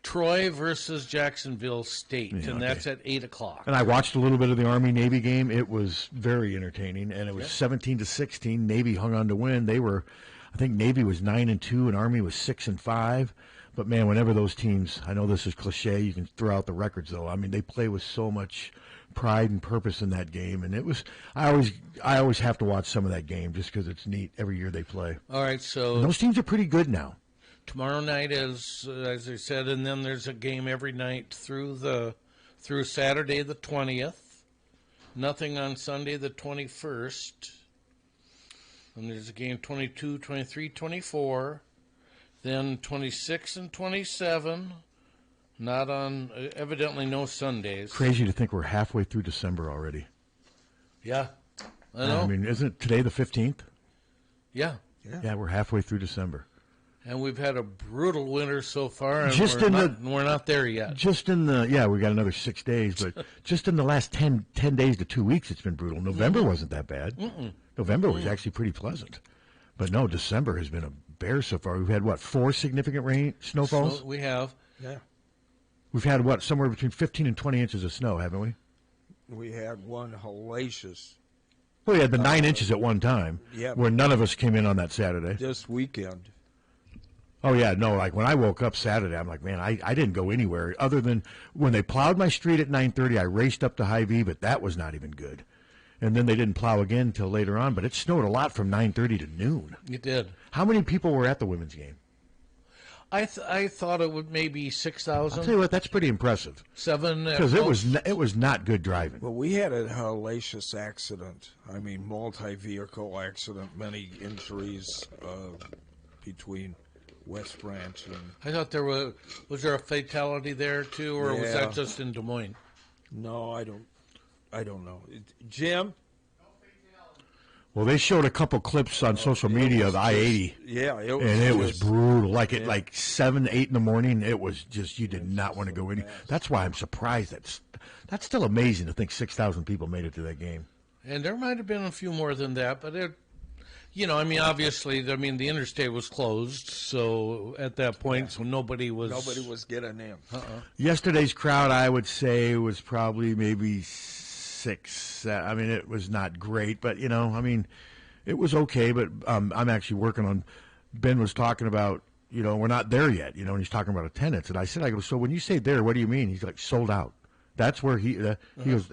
Troy versus Jacksonville State, and that's at 8 o'clock. And I watched a little bit of the Army-Navy game. It was very entertaining, and it was 17-16. Navy hung on to win. I think Navy was 9-2 and Army was 6-5. But man, whenever those teams, I know this is cliche, you can throw out the records though. I mean, they play with so much pride and purpose in that game, and it was. I always have to watch some of that game just because it's neat every year they play. All right, so and those teams are pretty good now. Tomorrow night is, as I said, and then there's a game every night through Saturday the 20th. Nothing on Sunday the 21st. And there's a game 22, 23, 24. Then 26 and 27. Not on, evidently no Sundays. Crazy to think we're halfway through December already. Yeah, I know. I mean, isn't it today the 15th? Yeah. Yeah, we're halfway through December. And we've had a brutal winter so far, and we're not there yet. We got another 6 days, but just in the last 10 days to 2 weeks, it's been brutal. November wasn't that bad. November was actually pretty pleasant. But no, December has been a bear so far. We've had, 4 significant snowfalls? We have. Yeah. We've had, somewhere between 15 and 20 inches of snow, haven't we? We had one hellacious. Well, we had the 9 inches at one time, where none of us came in on that Saturday. This weekend. Oh, yeah, no, like when I woke up Saturday, I'm like, man, I didn't go anywhere other than when they plowed my street at 9:30, I raced up to Hy-Vee, but that was not even good. And then they didn't plow again until later on, but it snowed a lot from 9:30 to noon. It did. How many people were at the women's game? I thought it would maybe 6,000. I'll tell you what, that's pretty impressive. 7 because it was not good driving. Well, we had a hellacious accident. I mean, multi-vehicle accident, many injuries between West Branch and. I thought there was there a fatality there too, or was that just in Des Moines? No, I don't know. Jim. Well, they showed a couple clips on social media of I-80. Yeah, it was brutal. Like 7, 8 in the morning. It was just, you did not want to go in. That's why I'm surprised. That's still amazing to think 6,000 people made it to that game. And there might have been a few more than that, but obviously, the interstate was closed, so at that point, so nobody was getting in. Yesterday's crowd, I would say, was probably maybe 6. It was not great, but it was okay. But I'm actually working on. Ben was talking about, we're not there yet, and he's talking about attendance. And I go, so when you say there, what do you mean? He's like, sold out. That's where he goes.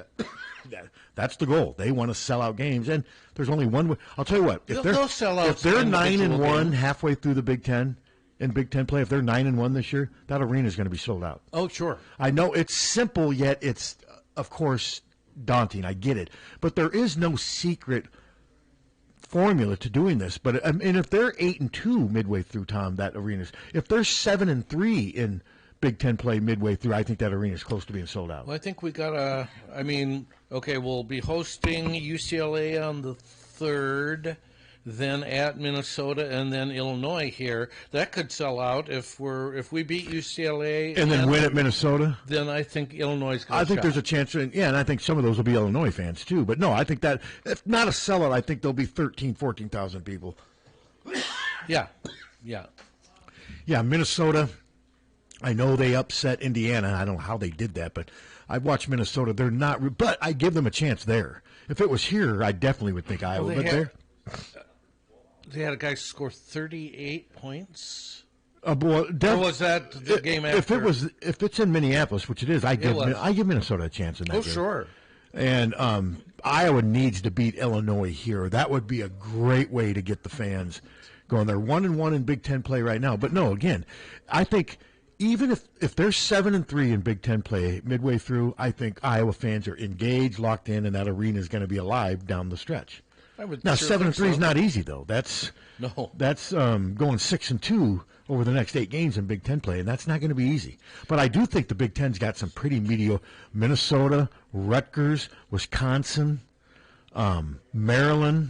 That's the goal. They want to sell out games, and there's only one way. I'll tell you what. They'll sell out. If they're 9-1 halfway through the Big Ten in Big Ten play, if they're 9-1 this year, that arena is going to be sold out. Oh, sure. I know it's simple, yet it's of course daunting. I get it, but there is no secret formula to doing this. But if they're 8-2 midway through, Tom, that arena's. If they're 7-3 in Big Ten play midway through, I think that arena is close to being sold out. Well, I think we got we'll be hosting UCLA on the 3rd, then at Minnesota, and then Illinois here. That could sell out if we beat UCLA and then win at Minnesota. Then I think Illinois is going to. I think there's a chance, and I think some of those will be Illinois fans too. But no, I think that if not a sellout, I think there'll be 14,000 people. Yeah. Minnesota. I know they upset Indiana. I don't know how they did that, but I've watched Minnesota. They're not, but I give them a chance there. If it was here, I definitely would think Iowa. They had a guy score 38 points. Or was that the game after? If it's in Minneapolis, which it is, I give Minnesota a chance in that game. Sure. And Iowa needs to beat Illinois here. That would be a great way to get the fans going. They're 1-1 in Big Ten play right now. But no, again, I think even if they're 7-3 in Big Ten play midway through, I think Iowa fans are engaged, locked in, and that arena is going to be alive down the stretch. Now, 7-3 is not easy, though. That's going 6-2 over the next 8 games in Big Ten play, and that's not going to be easy. But I do think the Big Ten's got some pretty mediocre. Minnesota, Rutgers, Wisconsin, Maryland.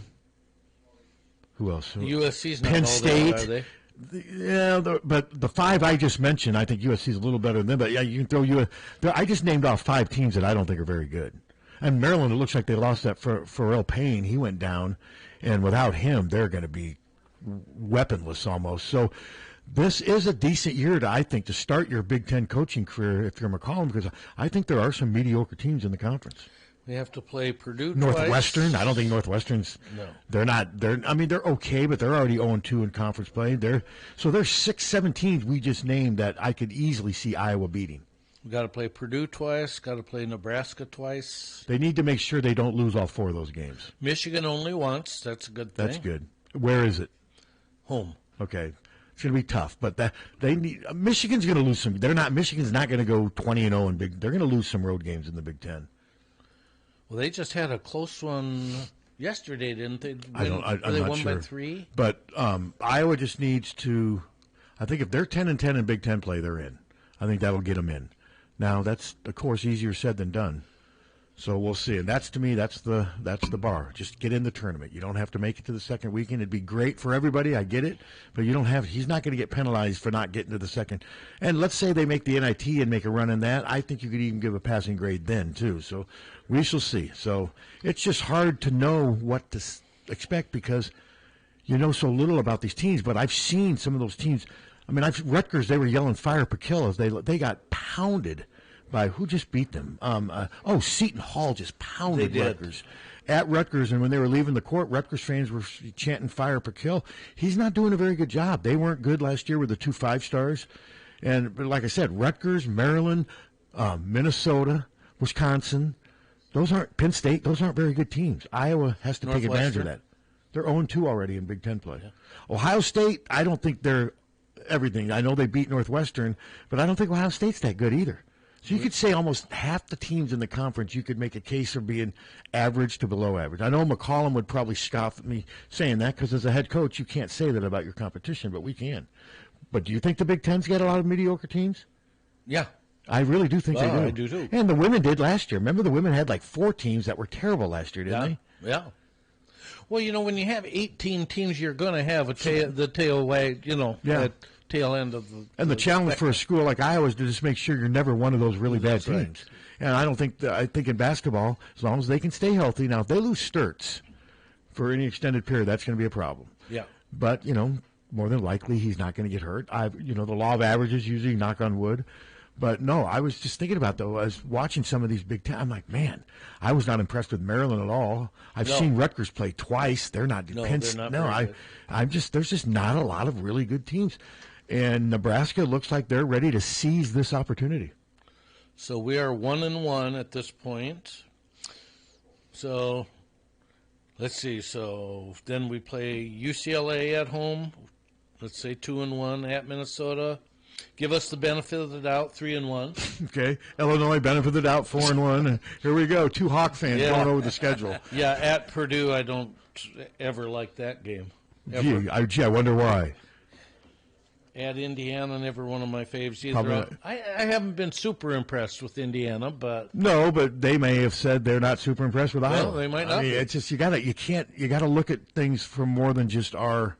Who else? USC's not Penn all State. that, are they? Yeah, but the 5 I just mentioned, I think USC is a little better than them. But yeah, you can throw I just named off 5 teams that I don't think are very good. And Maryland, it looks like they lost that for Pharrell Payne. He went down, and without him, they're going to be weaponless almost. So this is a decent year, I think, to start your Big Ten coaching career if you're McCollum, because I think there are some mediocre teams in the conference. They have to play Purdue Northwestern. twice. I don't think Northwestern's. No. They're not. They're okay, but they're already 0-2 in conference play. There's 6-7 teams we just named that I could easily see Iowa beating. We got to play Purdue twice. Got to play Nebraska twice. They need to make sure they don't lose all 4 of those games. Michigan only once. That's a good thing. That's good. Where is it? Home. Okay. It's going to be tough, but Michigan's going to lose some. Michigan's not going to go 20-0 in Big. They're going to lose some road games in the Big Ten. Well, they just had a close one yesterday, didn't they? I'm they not won sure. by 3? But Iowa just needs to. I think if they're 10-10 in Big Ten play, they're in. I think that'll get them in. Now that's of course easier said than done. So we'll see. And that's the bar. Just get in the tournament. You don't have to make it to the second weekend. It'd be great for everybody. I get it, but you don't have. He's not going to get penalized for not getting to the second. And let's say they make the NIT and make a run in that. I think you could even give a passing grade then too. So we shall see. So it's just hard to know what to expect because you know so little about these teams. But I've seen some of those teams. I mean, Rutgers. They were yelling fire per kill as they got pounded. By who just beat them? Seton Hall just pounded Rutgers at Rutgers, and when they were leaving the court, Rutgers fans were chanting "fire per kill." He's not doing a very good job. They weren't good last year with the 2 5-stars, but like I said, Rutgers, Maryland, Minnesota, Wisconsin, Penn State. Those aren't very good teams. Iowa has to take advantage of that. They're 0-2 already in Big Ten play. Yeah. Ohio State, I don't think they're everything. I know they beat Northwestern, but I don't think Ohio State's that good either. So you could say almost half the teams in the conference, you could make a case for being average to below average. I know McCollum would probably scoff at me saying that because as a head coach, you can't say that about your competition, but we can. But do you think the Big Ten's got a lot of mediocre teams? Yeah. I really do think they do. I do too. And the women did last year. Remember the women had like 4 teams that were terrible last year, didn't they? Yeah. Well, when you have 18 teams, you're going to have the tail wag, at tail end of the. And the challenge for a school like Iowa is to just make sure you're never one of those really bad That's right. teams. And I don't think I think in basketball, as long as they can stay healthy. Now, if they lose Sturts for any extended period, that's going to be a problem. Yeah. But more than likely, he's not going to get hurt. The law of averages usually, knock on wood. But no, I was just thinking about, though, I was watching some of these Big Ten. I'm like, man, I was not impressed with Maryland at all. I've seen Rutgers play twice. They're not. They're not very good. There's just not a lot of really good teams. And Nebraska looks like they're ready to seize this opportunity. So we are 1-1 at this point. So let's see. So then we play UCLA at home. Let's say 2-1 at Minnesota. Give us the benefit of the doubt, 3-1. Okay. Illinois, benefit of the doubt, 4-1. Here we go. 2 Hawk fans going over the schedule. Yeah, at Purdue, I don't ever like that game. Ever. Gee, I wonder why. At Indiana, never one of my faves either. I haven't been super impressed with Indiana, but no, but they may have said they're not super impressed with Iowa. Well, they might not. I mean, it's just you gotta look at things from more than just our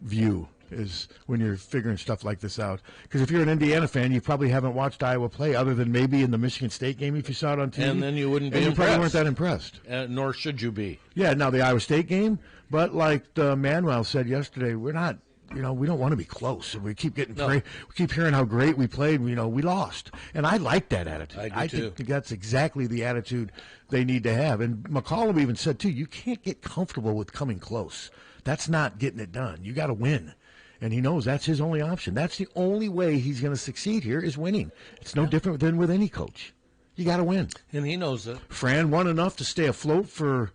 view. Is when you're figuring stuff like this out. Because if you're an Indiana fan, you probably haven't watched Iowa play other than maybe in the Michigan State game if you saw it on TV. And then you wouldn't be and impressed. You probably weren't that impressed. Nor should you be. Yeah, now the Iowa State game, but like Manuel said yesterday, we're not, we don't want to be close. We keep getting we keep hearing how great we played. We lost. And I like that attitude. I do think that's exactly the attitude they need to have. And McCollum even said, too, you can't get comfortable with coming close. That's not getting it done. You got to win. And he knows that's his only option. That's the only way he's going to succeed here is winning. It's no different than with any coach. You got to win. And he knows it. Fran won enough to stay afloat for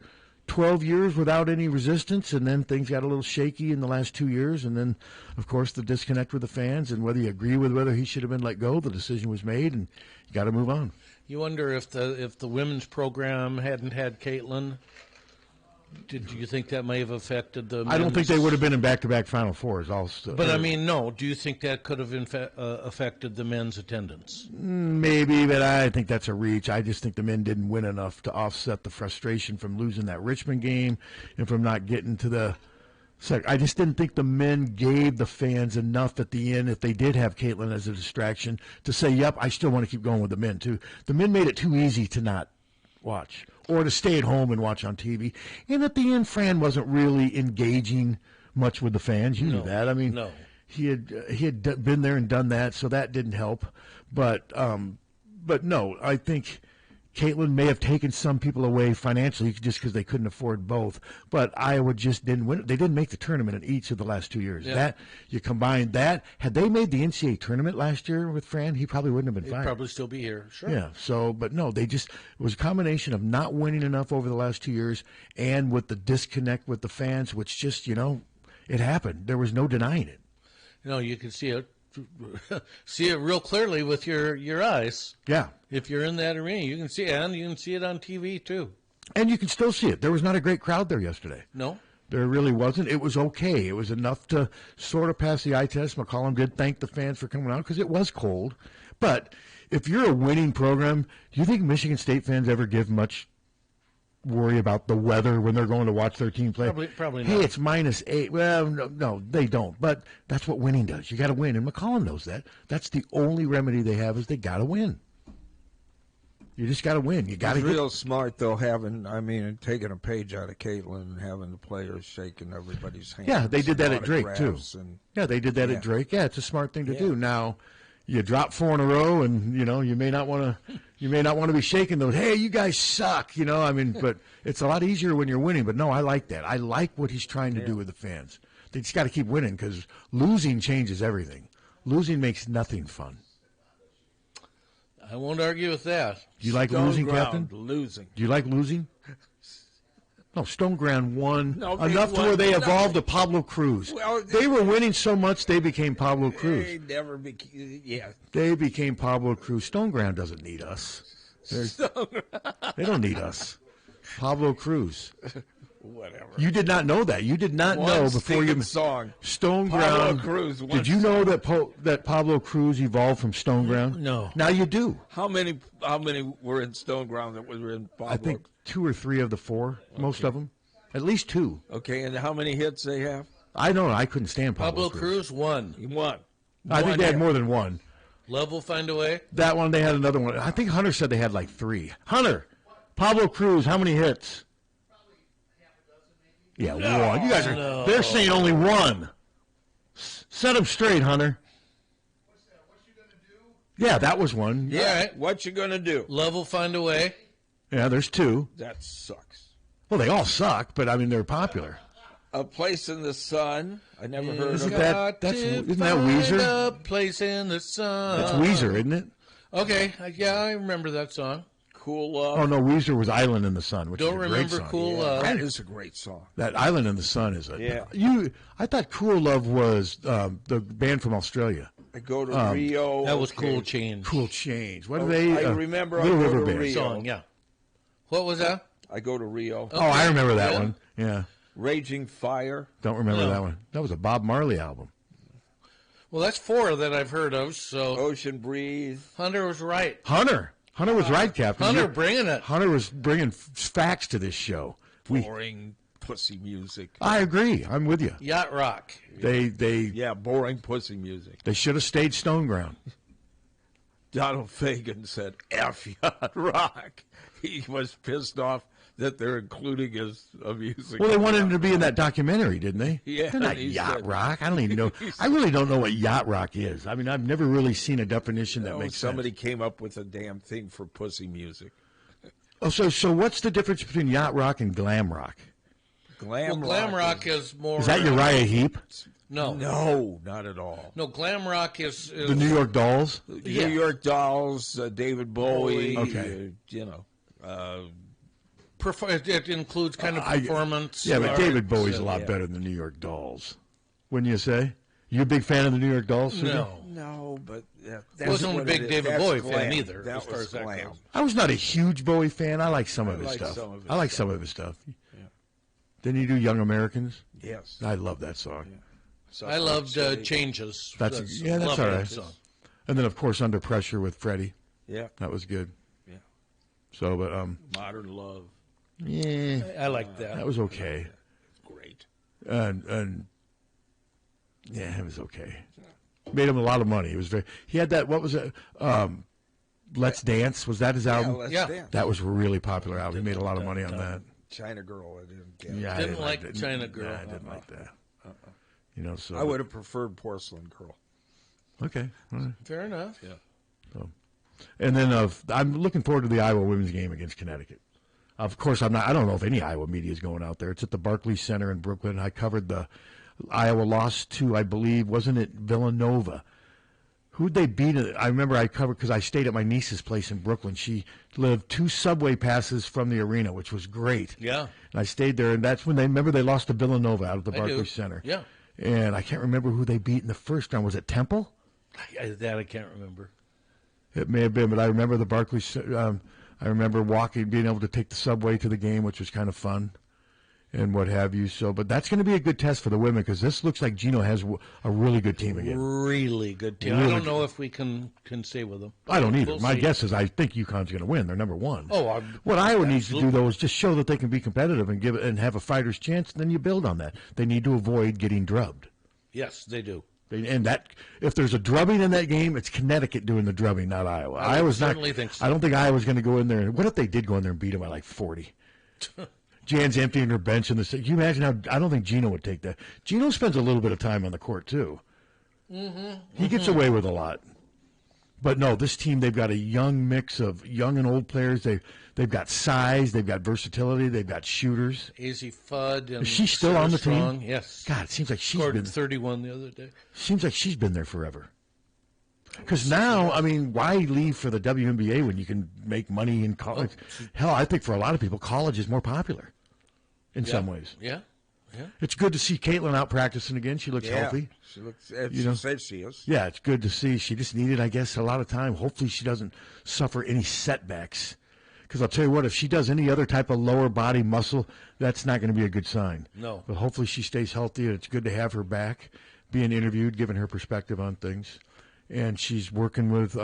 12 years without any resistance, and then things got a little shaky in the last 2 years. And then, of course, the disconnect with the fans, and whether you agree with whether he should have been let go, the decision was made, and you got to move on. You wonder if the women's program hadn't had Caitlin. Do you think that may have affected the men's? I don't think they would have been in back-to-back Final Fours. But, I mean, no. Do you think that could have affected the men's attendance? Maybe, but I think that's a reach. I just think the men didn't win enough to offset the frustration from losing that Richmond game and from not getting to the second. I just didn't think the men gave the fans enough at the end, if they did have Caitlin as a distraction, to say, yep, I still want to keep going with the men, too. The men made it too easy to not watch or to stay at home and watch on TV. And at the end, Fran wasn't really engaging much with the fans. You knew that. I mean, he had been there and done that, so that didn't help. But no, I think Caitlin may have taken some people away financially just because they couldn't afford both. But Iowa just didn't win. They didn't make the tournament in each of the last 2 years. Yeah. That you combine that. Had they made the NCAA tournament last year with Fran, he probably wouldn't have been fired. He'd probably still be here. Sure. Yeah. So, but no, it was a combination of not winning enough over the last 2 years and with the disconnect with the fans, which just, it happened. There was no denying it. You can see it. See it real clearly with your eyes. Yeah. If you're in that arena, you can see it, and you can see it on TV too. And you can still see it. There was not a great crowd there yesterday. No. There really wasn't. It was okay. It was enough to sort of pass the eye test. McCollum did thank the fans for coming out because it was cold. But if you're a winning program, do you think Michigan State fans ever give much worry about the weather when they're going to watch their team play? Probably not. Hey, it's -8. Well, no, they don't. But that's what winning does. You got to win, and McCollum knows that. That's the only remedy they have is they got to win. You just got to win. You got to. It's real smart though, taking a page out of Caitlin and having the players shaking everybody's hands. Yeah, they did that at Drake too. Yeah, they did that at Drake. Yeah, it's a smart thing to do. Now, you drop 4 in a row, and you may not want to be shaking those. Hey, you guys suck. But it's a lot easier when you're winning. But no, I like that. I like what he's trying to do with the fans. They just got to keep winning because losing changes everything. Losing makes nothing fun. I won't argue with that. Do you like losing, Captain? Losing. Do you like losing? No, Stone Ground won No, enough to won where they nothing. evolved to Pablo Cruz. Well, they were winning so much they became Pablo Cruz. They never became. Yeah. They became Pablo Cruz. Stone Ground doesn't need us. They don't need us. Pablo Cruz. Whatever. You did not know that. You did not know before you song. Stone Pablo Ground. Cruz. Did you know that that Pablo Cruz evolved from Stone Ground? No. Now you do. How many were in Stone Ground that were in Pablo? I think 2 or 3 of the 4. Most of them. At least 2. Okay, and how many hits they have? I don't know. I couldn't stand Pablo Cruz won. He won. I think they had more than 1. Love will find a way. That one, they had another one. I think Hunter said they had like 3. Hunter, Pablo Cruz, how many hits? Yeah, 1. You guys are, they're saying only 1. Set them straight, Hunter. Yeah, that was 1. Yeah. All right. What you going to do? Love will find a way. Yeah, there's 2. That sucks. Well, they all suck, but I mean, they're popular. A Place in the Sun. I never heard of Isn't that. isn't that Weezer? A place in the sun. That's Weezer, isn't it? Okay, yeah, I remember that song. Cool Love. Oh no, Weezer was Island in the Sun, which Don't is a great remember song. Cool Love. That is a great song. That Island in the Sun is a Yeah. I thought Cool Love was the band from Australia. I go to Rio. That was okay. Cool Change. Cool Change. What are they? I remember Little I go River to Band. Rio. Song, yeah. What was that? I go to Rio. Oh, I remember that Yeah. one. Yeah. Raging Fire. Don't remember No. that one. That was a Bob Marley album. Well, that's 4 that I've heard of, so Ocean Breeze. Hunter was right. Hunter was right, Captain. Hunter bringing it. Hunter was bringing facts to this show. Boring pussy music. I agree. I'm with you. Yacht Rock. They Yeah, boring pussy music. they should have stayed Stone Ground. Donald Fagen said, F Yacht Rock. He was pissed off that they're including his music. Well, they wanted him to be in that documentary, didn't they? Yeah, They're not he yacht said- rock. I don't even know. I really don't know what yacht rock is. I mean, I've never really seen a definition that makes somebody sense. came up with a damn thing for pussy music. Oh, so what's the difference between yacht rock and glam rock? Glam Glam rock rock is more. Is that Uriah Heep? No. No, not at all. No, glam rock is The New York Dolls? New York Dolls, David Bowie. Okay. It includes kind of performance. Yeah, but art. David Bowie's a lot better than the New York Dolls. Wouldn't you say? You a big fan of the New York Dolls? Susan? No. No, but that's Wasn't a what big it is. David That's Bowie glam. fan either, That as far was as that glam. goes. I was not a huge Bowie fan. I like some of his like stuff. some of his I like some of his stuff. Didn't he do Young Americans? Yes. I love that song. So I loved Changes. That's That's all lovely right. song. And then of course Under Pressure with Freddie. Yeah. That was good. Yeah. So, but Modern Love. yeah, I like that. that was okay. Great. And yeah, it was okay. Made him a lot of money. It was very. He had that. What was it? Let's Dance. Was that his album? Let's Yeah. Dance. That was a really popular album. He made a lot of money on that. China Girl, I didn't get. Yeah, I Didn't like that. China Girl. Nah, I didn't like that. You know, so I would have preferred Porcelain Girl. Okay. All right. Fair enough. Yeah. So, and then I'm looking forward to the Iowa women's game against Connecticut. Of course, I don't know if any Iowa media is going out there. It's at the Barclays Center in Brooklyn. I covered the Iowa lost to, I believe, wasn't it Villanova? Who'd they beat? I remember I covered because I stayed at my niece's place in Brooklyn. She lived 2 subway passes from the arena, which was great. Yeah. And I stayed there, and that's when they lost to Villanova out at the I Barclays do. Center. Yeah. And I can't remember who they beat in the first round. Was it Temple? That I can't remember. It may have been, but I remember the Barclays. I remember being able to take the subway to the game, which was kind of fun, and what have you. So, but that's going to be a good test for the women because this looks like Gino has a really good team again. Really good team. Really I don't know good. if we can stay with them. I don't either. We'll My see. guess is I think UConn's going to win. They're number 1. Oh, what Iowa needs to do absolutely. though is just show that they can be competitive and have a fighter's chance. And then you build on that. They need to avoid getting drubbed. Yes, they do. And that if there's a drubbing in that game, it's Connecticut doing the drubbing, not Iowa. I Iowa's not. certainly think so. I don't think Iowa's going to go in there. And what if they did go in there and beat them by like 40? Jan's emptying her bench in the. Can you imagine how? I don't think Gino would take that. Gino spends a little bit of time on the court too. Mm-hmm. He gets away with a lot. But no, this team, they've got a young mix of young and old players. They've got size, they've got versatility, they've got shooters. Easy Fudd. And Is she still on the Strong. team? Yes. God, it seems like she's Scored been 31 the other day. Seems like she's been there forever. Because now, I mean, why leave for the WNBA when you can make money in college? Hell, I think for a lot of people, college is more popular. in some ways. Yeah. Yeah. It's good to see Caitlin out practicing again. She looks healthy. She looks. She said she is. Yeah, it's good to see. She just needed, I guess, a lot of time. Hopefully, she doesn't suffer any setbacks. Because I'll tell you what, if she does any other type of lower body muscle, that's not going to be a good sign. No. But hopefully, she stays healthy, and it's good to have her back, being interviewed, giving her perspective on things, and she's working with.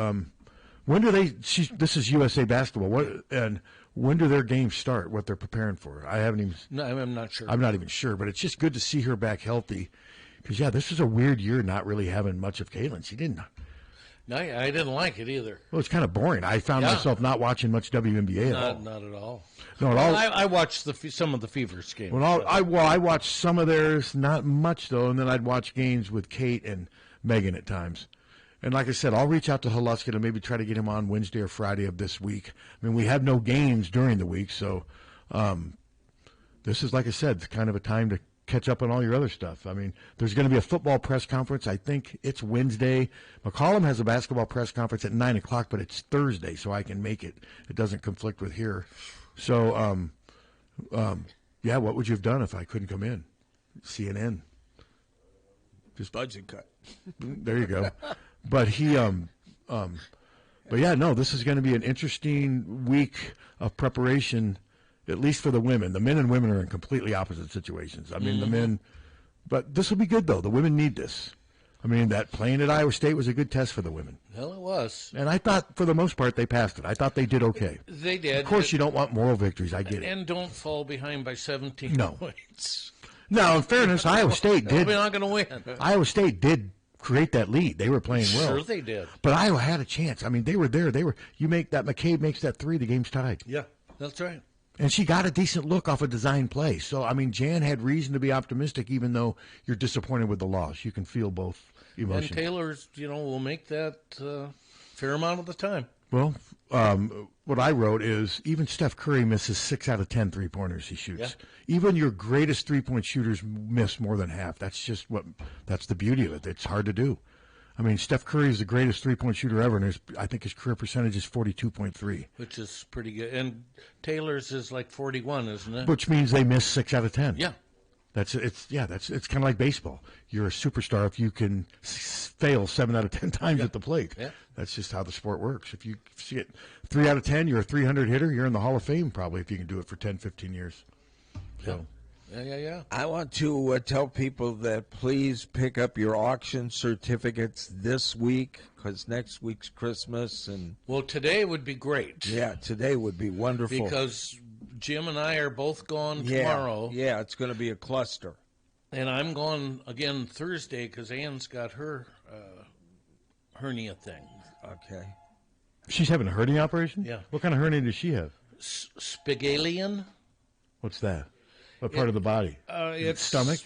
When do they? This is USA basketball. When do their games start? What they're preparing for? I haven't even. No, I'm not sure. I'm not even sure, but it's just good to see her back healthy. Because this was a weird year, not really having much of Caitlin. She didn't. No, I didn't like it either. Well, it's kind of boring. I found myself not watching much WNBA at all. Not at all. No, at all. I watched some of the Fevers games. I watched some of theirs, not much though, and then I'd watch games with Kate and Megan at times. And like I said, I'll reach out to Haluskin and maybe try to get him on Wednesday or Friday of this week. I mean, we have no games during the week, so this is, like I said, kind of a time to catch up on all your other stuff. I mean, there's going to be a football press conference. I think it's Wednesday. McCollum has a basketball press conference at 9 o'clock, but it's Thursday, so I can make it. It doesn't conflict with here. So, what would you have done if I couldn't come in? CNN. Just budget cut. There you go. But this is going to be an interesting week of preparation, at least for the women. The men and women are in completely opposite situations. I mean, the men, but this will be good, though. The women need this. I mean, that playing at Iowa State was a good test for the women. Hell, it was. And I thought, for the most part, they passed it. I thought they did okay. They did. Of course, you don't want moral victories. I get it. And don't fall behind by 17 points. No, in fairness, Iowa State did. We're not going to win. Iowa State did create that lead. They were playing well. Sure they did. But Iowa had a chance. I mean, they were there. McCabe makes that three, the game's tied. Yeah, that's right. And she got a decent look off a design play. So, I mean, Jan had reason to be optimistic, even though you're disappointed with the loss. You can feel both emotions. And Taylor's, will make that fair amount of the time. Well, what I wrote is even Steph Curry misses 6 out of 10 three-pointers he shoots. Yeah. Even your greatest three-point shooters miss more than half. That's the beauty of it. It's hard to do. I mean, Steph Curry is the greatest three-point shooter ever, and I think his career percentage is 42.3. Which is pretty good. And Taylor's is like 41, isn't it? Which means they miss 6 out of 10. Yeah. It's kind of like baseball. You're a superstar if you can fail 7 out of 10 times at the plate. Yeah. That's just how the sport works. If you get 3 out of 10, you're a 300 hitter. You're in the Hall of Fame probably if you can do it for 10, 15 years. So. Yeah. I want to tell people that please pick up your auction certificates this week because next week's Christmas. Well, today would be great. Yeah, today would be wonderful. Because Jim and I are both gone tomorrow. Yeah, it's going to be a cluster. And I'm gone again Thursday because Ann's got her hernia thing. Okay. She's having a hernia operation? Yeah. What kind of hernia does she have? Spigalian. What's that? What part of the body? It's stomach?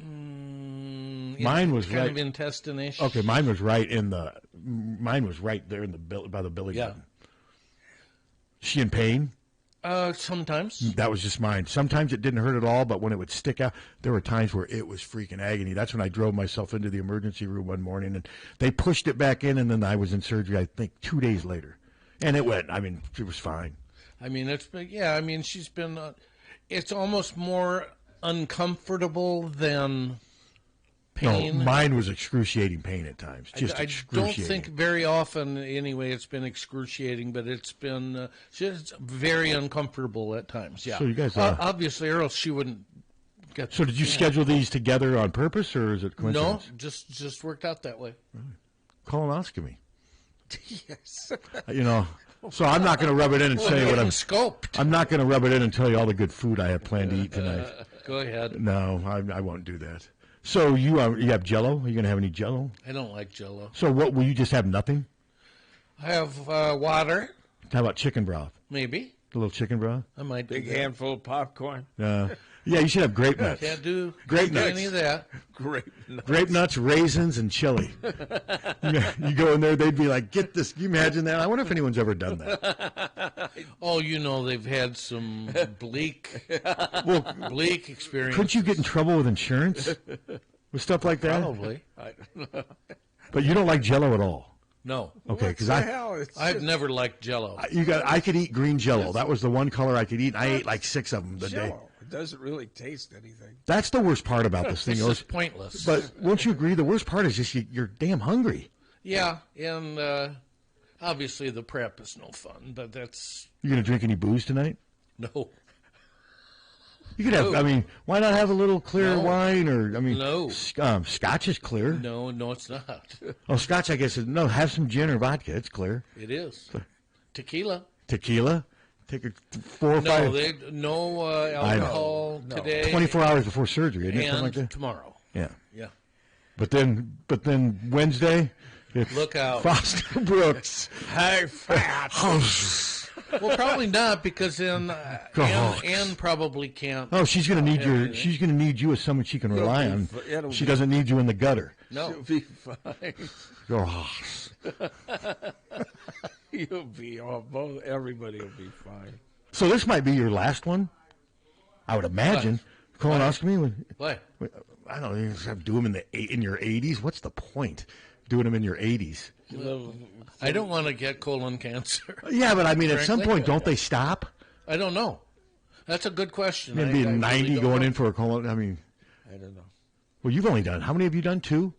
Mine was kind right. of intestine-ish. Okay, mine was right there by the belly button. She in pain? Sometimes. That was just mine. Sometimes it didn't hurt at all, but when it would stick out, there were times where it was freaking agony. That's when I drove myself into the emergency room one morning, and they pushed it back in, and then I was in surgery, I think, 2 days later. And it went. I mean, it was fine. I mean, she's been, it's almost more uncomfortable than pain. No, mine was excruciating pain at times. I don't think very often, anyway, it's been excruciating, but it's been just very uncomfortable at times. Yeah. So you guys, obviously, or else she wouldn't get. So did you schedule these together on purpose, or is it coincidence? No, just worked out that way. Colonoscopy. Yes. So I'm not going to rub it in and say what I'm scoped. I'm not going to rub it in and tell you all the good food I have planned to eat tonight. Go ahead. No, I won't do that. So you have Jell-O? Are you going to have any Jell-O? I don't like Jell-O. So what will you just have nothing? I have water. How about chicken broth? Maybe. A little chicken broth? I might. Big handful of popcorn. Yeah, you should have grape nuts. Can't do nuts. any of that. Grape nuts, raisins, and chili. You go in there, they'd be like, "Get this." Can you imagine that? I wonder if anyone's ever done that. Oh, they've had some bleak experience. Couldn't you get in trouble with insurance with stuff like that? Probably. But you don't like Jell-O at all. No. Okay, because I've never liked Jell-O. I could eat green Jell-O. That was the one color I could eat. And I ate like 6 of them the day. It doesn't really taste anything. That's the worst part about this thing. It's just pointless. But won't you agree? The worst part is just you're damn hungry. Yeah, and obviously the prep is no fun, but that's... You going to drink any booze tonight? No. You could have, I mean, why not have a little clear wine or, I mean, no. Scotch is clear. No, it's not. Oh, Scotch, I guess, no, have some gin or vodka. It's clear. It is. Tequila. Tequila? Take a 4 or 5. No alcohol today. 24 hours before surgery, isn't it? And Something like that? tomorrow. Yeah. Yeah. But then Wednesday, it's Look out. Foster Brooks. Hey, fat. Well, probably not, because then Ann probably can't. Oh, she's going to need she's going to need you as someone she can rely on. She doesn't need you in the gutter. No. She'll be fine. Oh. You'll be everybody will be fine. So this might be your last one, I would imagine. Colonoscopy. What? I don't know. You just have to do them in your 80s. What's the point? Doing them in your 80s. I don't want to get colon cancer. Yeah, but I mean, at some frankly. point, don't they stop? I don't know. That's a good question. Maybe being 90 really going know. in for a colon. I mean, I don't know. Well, you've only done. How many have you done? 2.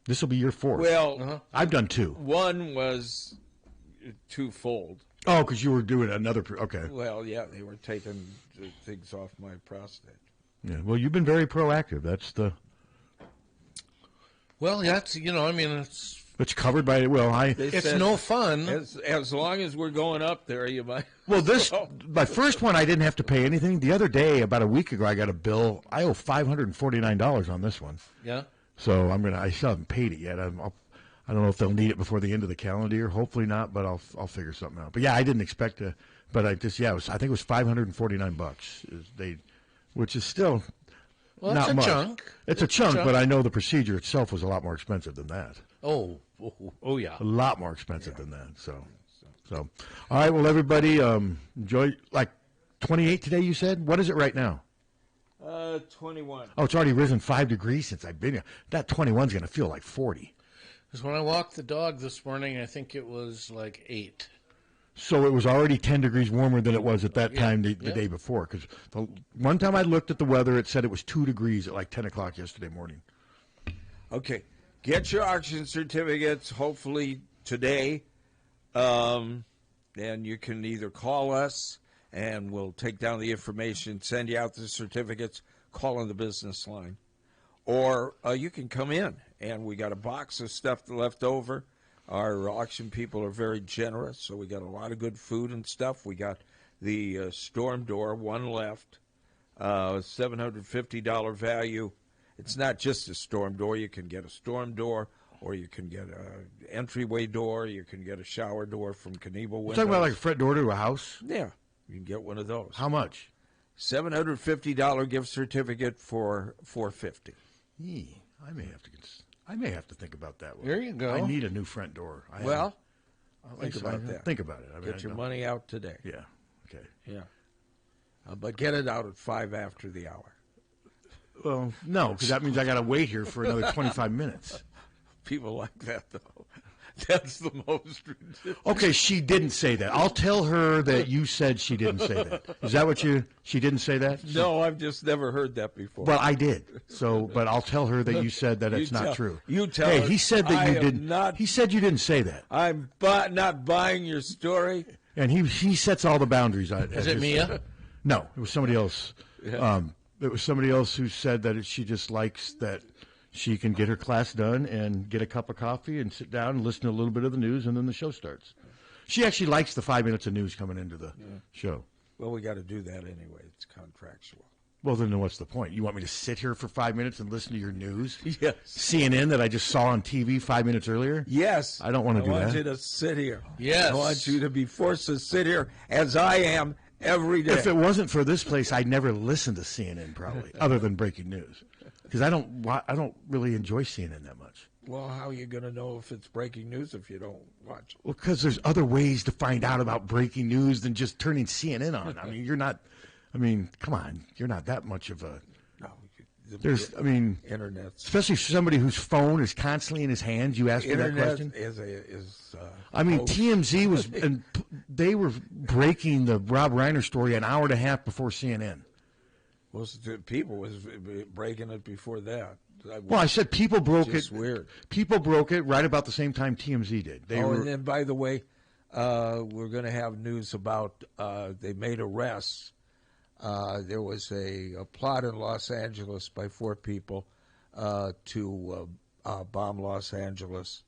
This will be your 4th. Well, I've done 2. One was twofold. Oh, because you were doing another. Okay. Well, yeah, they were taking things off my prostate. Yeah. Well, you've been very proactive. That's the. Well, that's I mean, it's covered by it's no fun as long as we're going up there. You might. Well, my first one I didn't have to pay anything. The other day, about a week ago, I got a bill. I owe $549 on this one. Yeah. So I still haven't paid it yet. I don't know if they'll need it before the end of the calendar year. Hopefully not, but I'll figure something out. But yeah, I didn't expect to. But I think it was $549. Which is still. Well, not it's a much. chunk. It's a chunk, but I know the procedure itself was a lot more expensive than that. Oh yeah. A lot more expensive than that. So, all right. Well, everybody, enjoy. Like 28 today, you said. What is it right now? 21. Oh, it's already risen 5 degrees since I've been here. That 21 is going to feel like 40. Because when I walked the dog this morning, I think it was like 8. So it was already 10 degrees warmer than it was at that time the day before. Because the one time I looked at the weather, it said it was 2 degrees at like 10 o'clock yesterday morning. Okay. Get your auction certificates, hopefully today. And you can either call us, and we'll take down the information, send you out the certificates, call on the business line. Or you can come in, and we got a box of stuff left over. Our auction people are very generous, so we got a lot of good food and stuff. We got the storm door, one left, $750 value. It's not just a storm door. You can get a storm door, or you can get an entryway door. You can get a shower door from Knievel Windows. You're talking about like a front door to a house? Yeah, you can get one of those. How much? $750 gift certificate for $450. I may have to think about that one. There you go. I need a new front door. Think about that. Think about it. I mean, Get your money out today. Yeah. Okay. Yeah. But get it out at 5 after the hour. Well, no, because that means I got to wait here for another 25 minutes. People like that, though. That's the most ridiculous. Okay, she didn't say that. I'll tell her that you said she didn't say that. Is that what she didn't say that? No, I've just never heard that before. Well, I did. But I'll tell her that you said that it's not true. You tell her. Hey, he said that you didn't. He said you didn't say that. I'm not buying your story. And he sets all the boundaries. Is it Mia? No, it was somebody else. Yeah. It was somebody else who said that she just likes that she can get her class done and get a cup of coffee and sit down and listen to a little bit of the news, and then the show starts. She actually likes the 5 minutes of news coming into the show. Well, we got to do that anyway. It's contractual. Well, then what's the point? You want me to sit here for 5 minutes and listen to your news? Yes. CNN that I just saw on TV 5 minutes earlier? Yes. I don't want to do that. I want you to sit here. Yes. I want you to be forced to sit here as I am every day. If it wasn't for this place, I'd never listen to CNN probably, other than breaking news. Because I don't really enjoy CNN that much. Well, how are you going to know if it's breaking news if you don't watch it? Well, because there's other ways to find out about breaking news than just turning CNN on. I mean, you're not. I mean, come on, you're not that much of a. No, there's. I mean, internet, especially for somebody whose phone is constantly in his hands. You ask me that question. I mean, TMZ was, and they were breaking the Rob Reiner story an hour and a half before CNN. Most of the people was breaking it before that. Well, I said people broke it. Just weird. People broke it right about the same time TMZ did. And then, by the way, we're going to have news about they made arrests. There was a plot in Los Angeles by 4 people to bomb Los Angeles.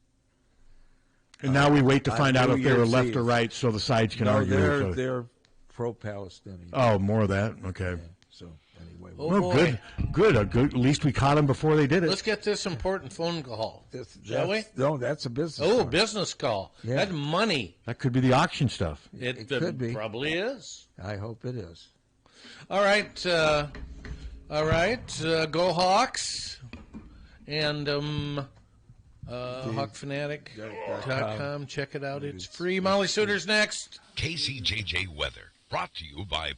And now we wait to find out New if they were Year's left Eve. or right, so the sides can argue. They're pro-Palestinian. Oh, more of that? Okay. Yeah, so, anyway. Good. Good. At least we caught them before they did it. Let's get this important phone call. Shall we? No, that's a business Oh, call. business call. Yeah. That's money. That could be the auction stuff. It could be. Probably is. I hope it is. All right. Go Hawks. And HawkFanatic.com. Check it out. It's free. Molly Suter's next. KCJJ Weather, brought to you by